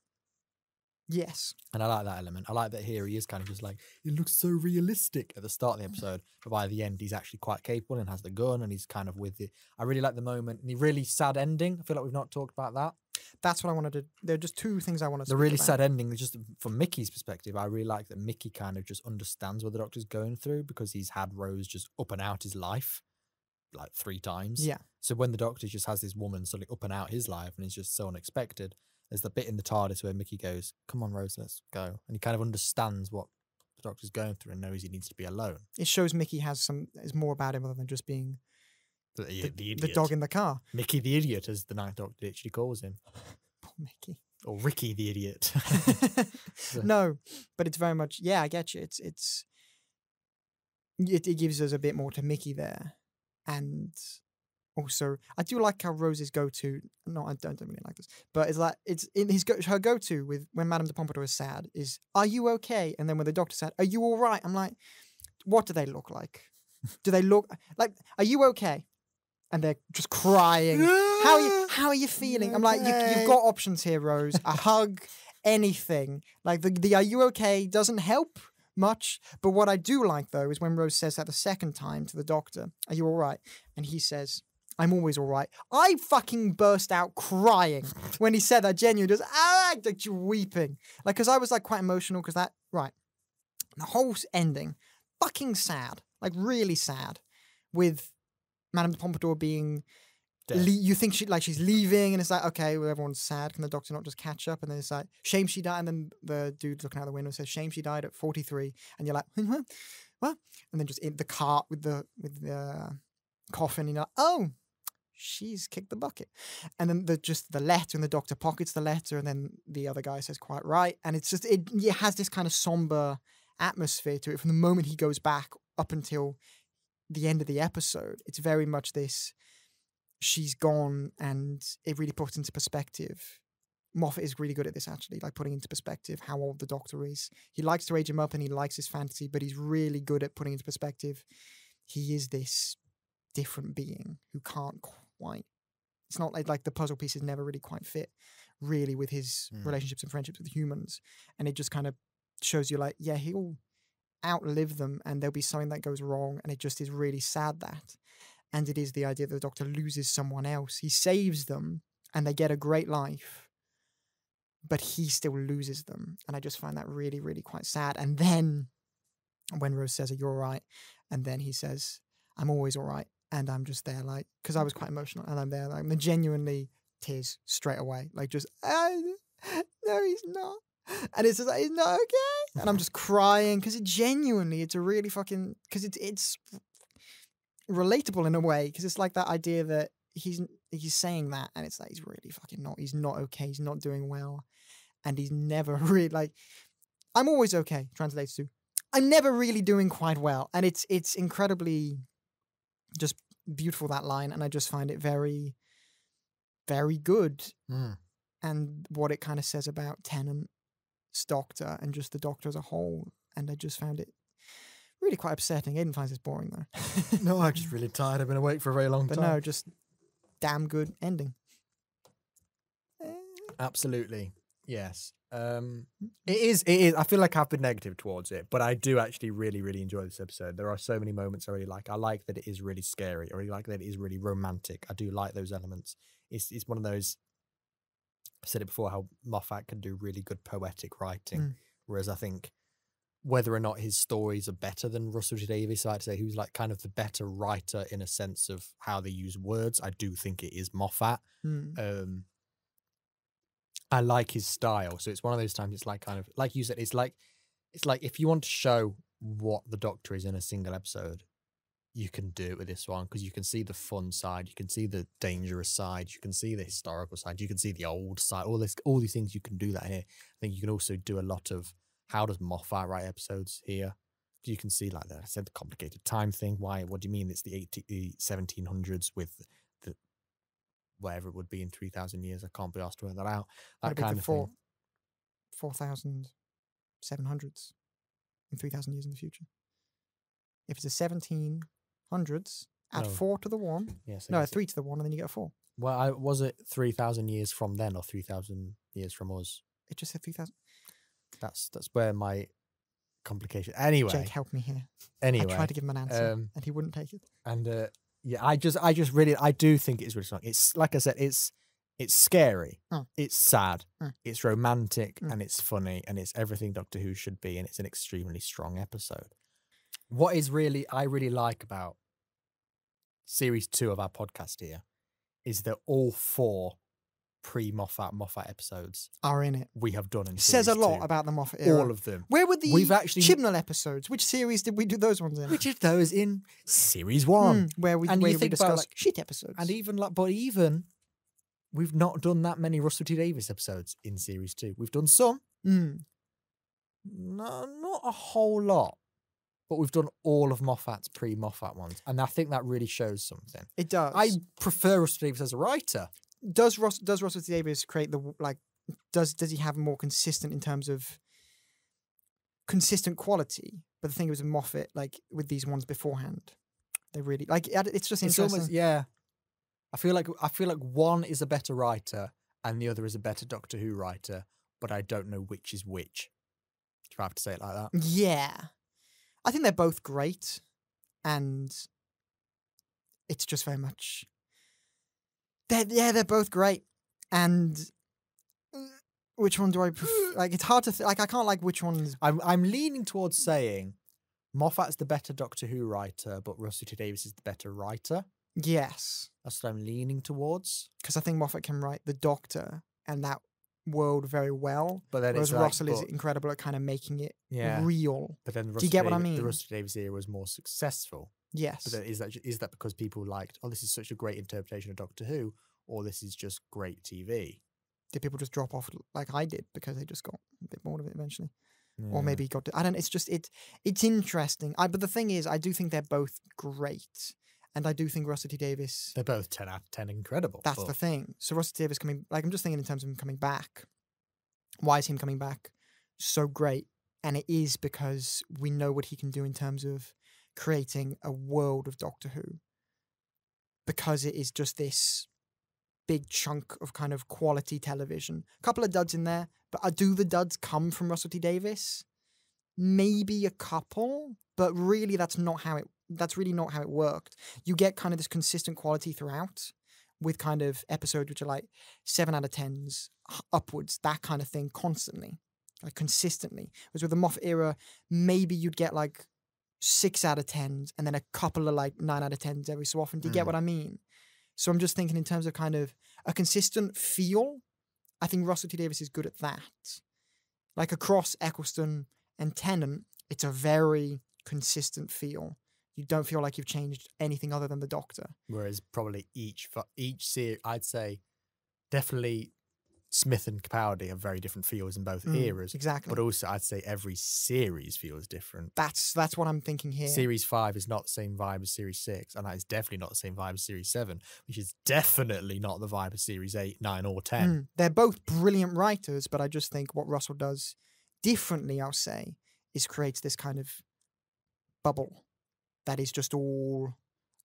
Yes. And I like that element. I like that here he is kind of just like, it looks so realistic at the start of the episode, but by the end he's actually quite capable and has the gun and he's kind of with it. I really like the moment and the really sad ending. I feel like we've not talked about that. That's what I wanted to. There are just two things I want to. The really sad ending, just from Mickey's perspective, I really like that Mickey kind of just understands what the Doctor's going through because he's had Rose just up and out his life like 3 times. Yeah. So when the Doctor just has this woman suddenly up and out his life and it's just so unexpected, there's the bit in the TARDIS where Mickey goes, "Come on, Rose, let's go," and he kind of understands what the Doctor's going through and knows he needs to be alone. It shows Mickey is more about him other than just being The idiot. the dog in the car. Mickey the idiot, as the Ninth Doctor literally calls him. Poor Mickey. Or Ricky the idiot. No, but it's very much, yeah, I get you. It gives us a bit more to Mickey there. And also, I do like how Rose's go-to, no, I don't really like this, but it's like, it's in her go-to with when Madame De Pompadour is sad is, "Are you okay?" And then when the Doctor's sad, "Are you all right?" I'm like, what do they look like? Do they look like, "Are you okay?" And they're just crying. How are you feeling? I'm like, you've got options here, Rose. A hug, anything. Like the "Are you okay?" doesn't help much. But what I do like though is when Rose says that the second time to the Doctor, "Are you all right?" And he says, "I'm always all right." I fucking burst out crying when he said that. Genuinely, just like you're weeping. Like, because I was like quite emotional because that, right. The whole ending, fucking sad. Like really sad. With Madame de Pompadour being, you think she's leaving, and it's like, okay, well, everyone's sad. Can the Doctor not just catch up? And then it's like, shame she died. And then the dude looking out the window says, "Shame she died at 43. And you're like, what? And then just in the cart with the coffin, you're like, oh, she's kicked the bucket. And then the letter, and the Doctor pockets the letter, and then the other guy says, "Quite right." And it's just, it has this kind of somber atmosphere to it from the moment he goes back up until the end of the episode. It's very much this, she's gone, and it really puts into perspective. Moffat is really good at this, actually, like putting into perspective how old the Doctor is. He likes to age him up and he likes his fantasy, but he's really good at putting into perspective he is this different being who can't quite, it's not like the puzzle pieces never really quite fit really with his relationships and friendships with humans. And it just kind of shows you like, yeah, he'll outlive them and there'll be something that goes wrong, and it just is really sad that. And it is the idea that the Doctor loses someone else. He saves them and they get a great life, but he still loses them. And I just find that really, really quite sad. And then when Rose says, "Are you all right?" And then he says, "I'm always all right." And I'm just there like, because I was quite emotional, and I'm there like, genuinely tears straight away. Like just, no, he's not. And it's just like, he's not okay. And I'm just crying because it's a really fucking, because it's relatable in a way, because it's like that idea that he's saying that, and it's like, he's really fucking not. He's not okay. He's not doing well. And he's never really like, "I'm always okay," translates to, "I'm never really doing quite well." And it's incredibly just beautiful, that line. And I just find it very, very good. And what it kind of says about Tennant's Doctor and just the Doctor as a whole. And I just found it really quite upsetting. Aidan finds this boring though. No, I'm just really tired. I've been awake for a very long time. But no, just damn good ending. Absolutely. Yes. It is. I feel like I've been negative towards it, but I do actually really, really enjoy this episode. There are so many moments I really like. I like that it is really scary. I really like that it is really romantic. I do like those elements. It's one of those, I've said it before, how Moffat can do really good poetic writing, whereas I think whether or not his stories are better than Russell T Davies, I'd say, who's like kind of the better writer in a sense of how they use words, I do think it is Moffat. I like his style. So it's one of those times, it's like kind of, like you said, it's like if you want to show what the Doctor is in a single episode, you can do it with this one, because you can see the fun side, you can see the dangerous side, you can see the historical side, you can see the old side, all these things, you can do that here. I think you can also do a lot of, how does Moffat write episodes here? You can see, like I said, the complicated time thing. Why? What do you mean it's the 1700s with whatever it would be in 3,000 years. I can't be asked to work that out. That That'd be kind the of thing. 4,700s in 3,000 years in the future. If it's a 1700s, add No. 4 to the 1. Yes. No, 3 to the 1, and then you get a 4. Well, was it 3,000 years from then or 3,000 years from us? It just said 3,000. That's where my complication. Anyway, Jake, help me here. anyway, I tried to give him an answer, um, and he wouldn't take it. and yeah, I do think it's really strong. It's like I said, it's scary, it's sad, it's romantic, and it's funny, and it's everything Doctor Who should be, and it's an extremely strong episode. What I really like about series 2 of our podcast here is that all 4 pre-Moffat episodes Are in it. we have done in Says a series lot 2. about the Moffat era. All of them. Where were the We've actually- Chibnall episodes? Which series did we do those ones in? Which of those in series 1? Where we And you think about, discuss like- shit episodes. And even we've not done that many Russell T Davies episodes in series 2. We've done some, Mm. no, not a whole lot, but we've done all of Moffat's pre-Moffat ones, and I think that really shows something. It does. I prefer Russell Davies as a writer. Does Russell T Davies create the like? Does he have more consistent in terms of consistent quality? But the thing is with Moffat, like with these ones beforehand, they really like. It's just It's interesting. almost, yeah. I feel like one is a better writer and the other is a better Doctor Who writer, but I don't know which is which. If I have to say it like that. Yeah, I think they're both great, and it's just very much. They're both great, and which one do I prefer? Like it's hard to like I can't like which one's. I'm leaning towards saying Moffat's the better Doctor Who writer, but Russell T Davies is the better writer. Yes, That's what I'm leaning towards. because I think Moffat can write the Doctor and that world very well, But then whereas it's like, Russell is incredible at kind of making it real. But then the Do you get what I The mean? Russell T Davies era was more successful. Yes, But then is that because people liked, oh, this is such a great interpretation of Doctor Who, or this is just great TV? did people just drop off like I did because they just got a bit bored of it eventually, or Yeah. maybe got. I don't know. It's just it's interesting. But the thing is, I do think they're both great, and I do think Russell T Davies. They're both 10 out of 10 incredible. That's but the thing. So Russell T Davies coming, like I'm just thinking in terms of him coming back. Why is him coming back so great? And it is because we know what he can do in terms of creating a world of Doctor Who. Because it is just this big chunk of kind of quality television. A couple of duds in there, but do the duds come from Russell T Davies? Maybe a couple, but really that's really not how it worked. You get kind of this consistent quality throughout with kind of episodes which are like 7 out of 10s upwards, that kind of thing constantly, like consistently. Whereas with the Moffat era, maybe you'd get like 6 out of 10s and then a couple of like 9 out of 10s every so often. Do you get what I mean? So I'm just thinking in terms of kind of a consistent feel, I think Russell T Davies is good at that. Like across Eccleston and Tennant, it's a very consistent feel. You don't feel like you've changed anything other than the Doctor. Whereas probably each series, I'd say definitely Smith and Capaldi have very different feels in both eras. Exactly. But also I'd say every series feels different. That's what I'm thinking here. Series 5 is not the same vibe as Series 6, and that is definitely not the same vibe as Series 7, which is definitely not the vibe of Series 8, 9, or 10. They're both brilliant writers, but I just think what Russell does differently, I'll say, is creates this kind of bubble that is just all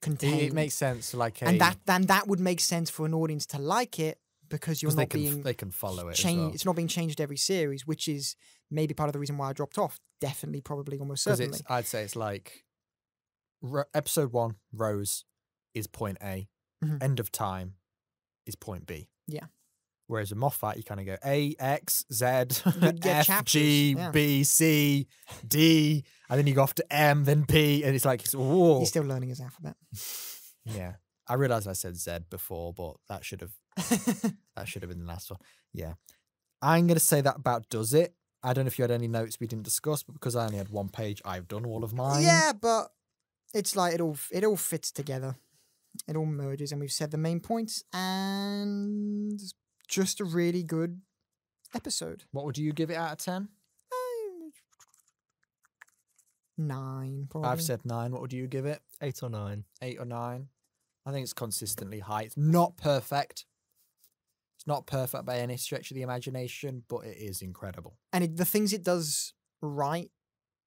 contained. It makes sense, like and that would make sense for an audience to like it because you're not being they can follow it. changed. As well. It's not being changed every series, which is maybe part of the reason why I dropped off. Definitely, probably, almost certainly. I'd say it's like episode 1, Rose, is point A. End of Time is point B. Yeah. Whereas with Moffat, you kind of go A, X, Z, You'd get F, chapters, G, yeah. B, C, D, and then you go off to M, then P, and it's like, whoa. He's still learning his alphabet. Yeah. I realised I said Z before, but that should have been the last one. Yeah. I'm going to say that about does it. I don't know if you had any notes we didn't discuss, but because I only had one page, I've done all of mine. Yeah, but it's like it all fits together. It all merges, and we've said the main points, and just a really good episode. What would you give it out of 10? 9, probably. I've said 9. What would you give it? 8 or 9. 8 or 9? I think it's consistently high. It's not perfect. It's not perfect by any stretch of the imagination, but it is incredible. And the things it does right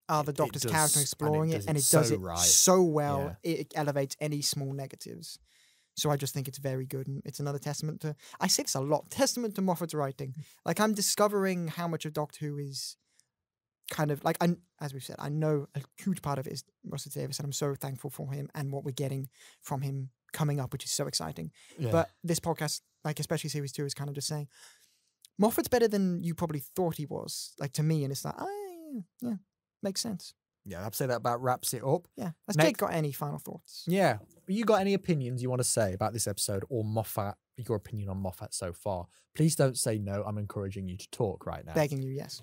are the Doctor's character exploring it, and it so does it right. so well. Yeah. It elevates any small negatives. So I just think it's very good, and it's another testament to. I say this a lot. Testament to Moffat's writing. Like, I'm discovering how much of Doctor Who is kind of like, as we've said, I know a huge part of it is Russell Davies, and I'm so thankful for him and what we're getting from him coming up, which is so exciting. Yeah. But this podcast, like especially series 2, is kind of just saying Moffat's better than you probably thought he was. Like, to me, and it's like, yeah, makes sense. Yeah, I'd say that about wraps it up. Yeah. Has Jake got any final thoughts? Yeah. You got any opinions you want to say about this episode or Moffat, your opinion on Moffat so far? Please don't say no. I'm encouraging you to talk right now. Begging you, yes.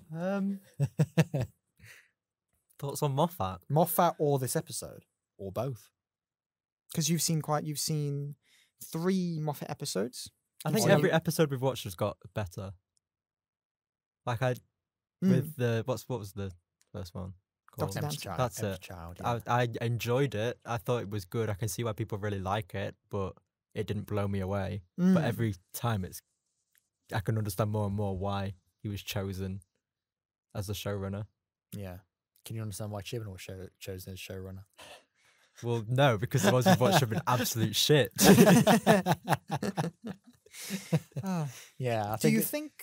Thoughts on Moffat? Moffat or this episode? Or both? Because you've seen 3 Moffat episodes. I think every episode we've watched has got better. Like with the, what was the first one? Doctor Child. That's Emperor's it. Child, yeah. I enjoyed it. I thought it was good. I can see why people really like it, but it didn't blow me away. But every time I can understand more and more why he was chosen as the showrunner. Yeah. Can you understand why Chibnall was chosen as showrunner? Well, no, because the ones we've watched have been absolute shit. Yeah. Do you think...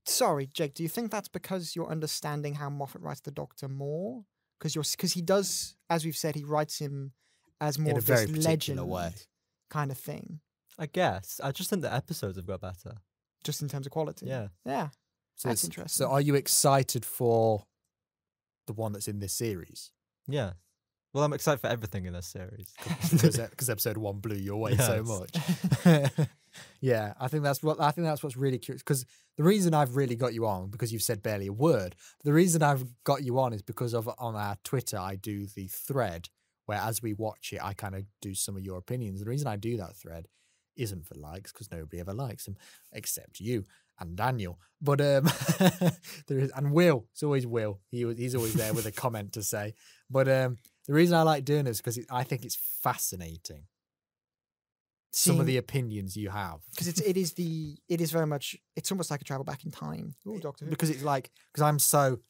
Sorry, Jake, do you think that's because you're understanding how Moffat writes the Doctor more? Because he does, as we've said, he writes him as more of this legend way kind of thing. I guess. I just think the episodes have got better. Just in terms of quality? Yeah. Yeah. So that's interesting. So are you excited for the one that's in this series? Yeah. Well, I'm excited for everything in this series. Because episode 1 blew you away so much. Yeah, I think that's what's really curious. Because the reason I've really got you on, because you've said barely a word, but the reason I've got you on is because on our Twitter I do the thread where as we watch it I kind of do some of your opinions. The reason I do that thread isn't for likes, because nobody ever likes them except you and Daniel. But there is, and Will. It's always Will. He's always there with a comment to say. But the reason I like doing this is because I think it's fascinating. Some of the opinions you have, because it is very much, it's almost like a travel back in time. Ooh, Doctor Who. Because it's like,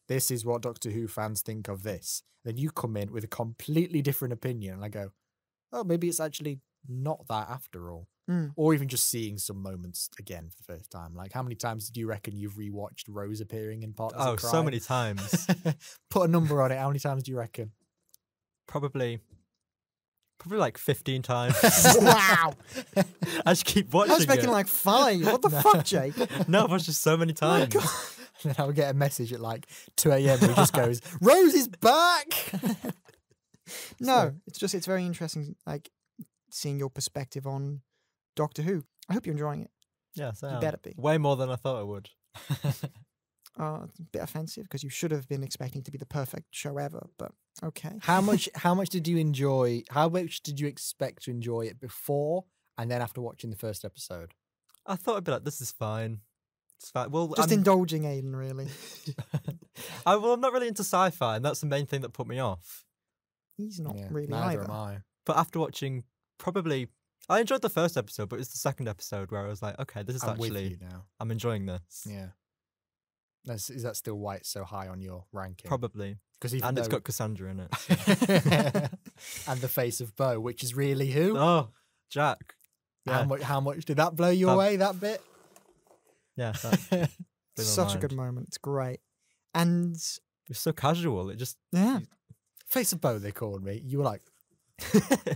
this is what Doctor Who fans think of this. Then you come in with a completely different opinion, and I go, oh, maybe it's actually not that after all. Or even just seeing some moments again for the first time. Like, how many times do you reckon you've rewatched Rose appearing in Partners in Crime? So many times. Put a number on it. How many times do you reckon? Probably like 15 times. Wow. I just keep watching it. I was making like 5. What the fuck, Jake? No, I've watched it so many times. And then I would get a message at like 2 a.m. where it just goes, Rose is back! No, it's very interesting, like, seeing your perspective on Doctor Who. I hope you're enjoying it. Yes, I You am. better be. Way more than I thought I would. It's a bit offensive, because you should have been expecting it to be the perfect show ever, but okay. How much did you enjoy, how much did you expect to enjoy it before and then after watching the first episode? I thought I'd be like, this is fine. It's fine. Well, Just indulging Aidan, really. I'm not really into sci-fi, and that's the main thing that put me off. He's not really neither either. am I. But after watching, I enjoyed the first episode, but it's the second episode where I was like, okay, this is I'm actually, with you now. I'm enjoying this. Yeah. Is that still why it's so high on your ranking? Probably. And it's got Cassandra in it. And the face of Bo, which is really who? Oh, Jack. Yeah. How much did that blow you away, that bit? Yeah. Such a good moment. It's great. And it's so casual. It just... Yeah. Face of Bo, they called me. You were like...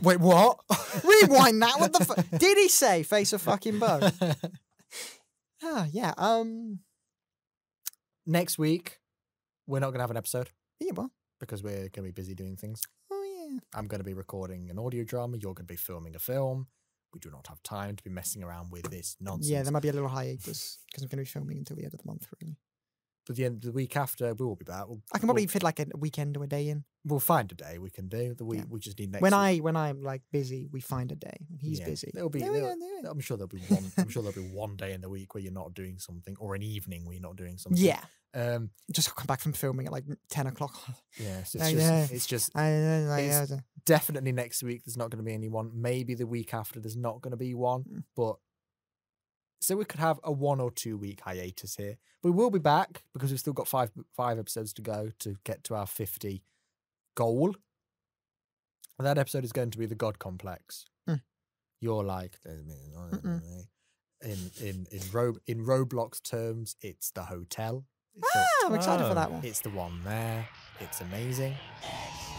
Wait, what? Rewind that. What the fuck? Did he say face of fucking Bo? Yeah. Next week, we're not going to have an episode. Yeah, well. Because we're going to be busy doing things. Oh, yeah. I'm going to be recording an audio drama. You're going to be filming a film. We do not have time to be messing around with this nonsense. Yeah, there might be a little hiatus because I'm going to be filming until the end of the month, really. But the week after, we will be back. I can probably fit like a weekend or a day in. We'll find a day we can do. We just need next when week. when I'm like busy, we find a day. When he's busy. I'm sure there'll be one. I'm sure there'll be one day in the week where you're not doing something, or an evening where you're not doing something. Yeah. Just come back from filming at like 10 o'clock. Yeah. So it's just definitely next week. There's not going to be anyone. Maybe the week after there's not going to be one, but So we could have a 1 or 2 week hiatus here. We will be back because we've still got five episodes to go to get to our 50 goal. And that episode is going to be the God Complex. You're like, in Roblox terms, it's the hotel. I'm excited for that one. It's the one there. It's amazing.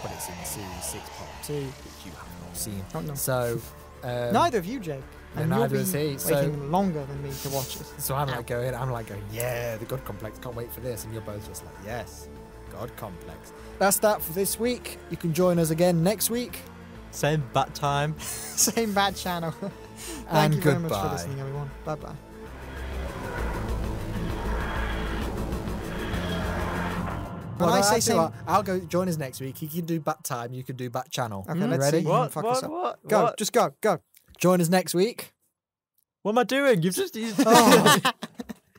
But it's in Series 6 Part 2, which you have not seen. Oh, no. So Neither of you, Jake. And neither you'll is be he. So waiting longer than me to watch it. So I'm like going, yeah, the God Complex, can't wait for this. And you're both just like, yes, God Complex. That's that for this week. You can join us again next week. Same bat time. Same bad channel. Thank And you very much for goodbye. listening, everyone. Bye-bye. When I say same... I'll go join us next week. He can do bat time. You can do bat channel. Okay, let's ready? see. Fuck us up. Go, What? just go. Join us next week. What am I doing? You've just Oh.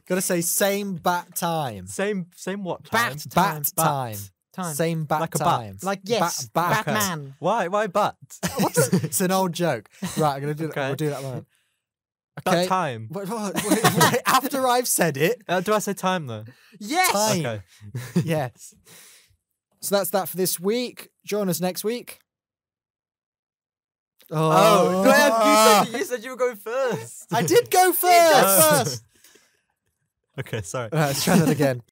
Gotta say same bat time. same what time? Bat time. Time. Same bat Like a bat. time. Like, yes, Bat- Batman. Why bat? It's an old joke. Right, I'm gonna do that. Okay. We'll do that one. Bat time. Wait, after I've said it. Do I say time though? Yes! Time. Okay. Yes. So that's that for this week. Join us next week. Oh, Graham, you said you were going first. I did go first. Okay, sorry. Let's try that again.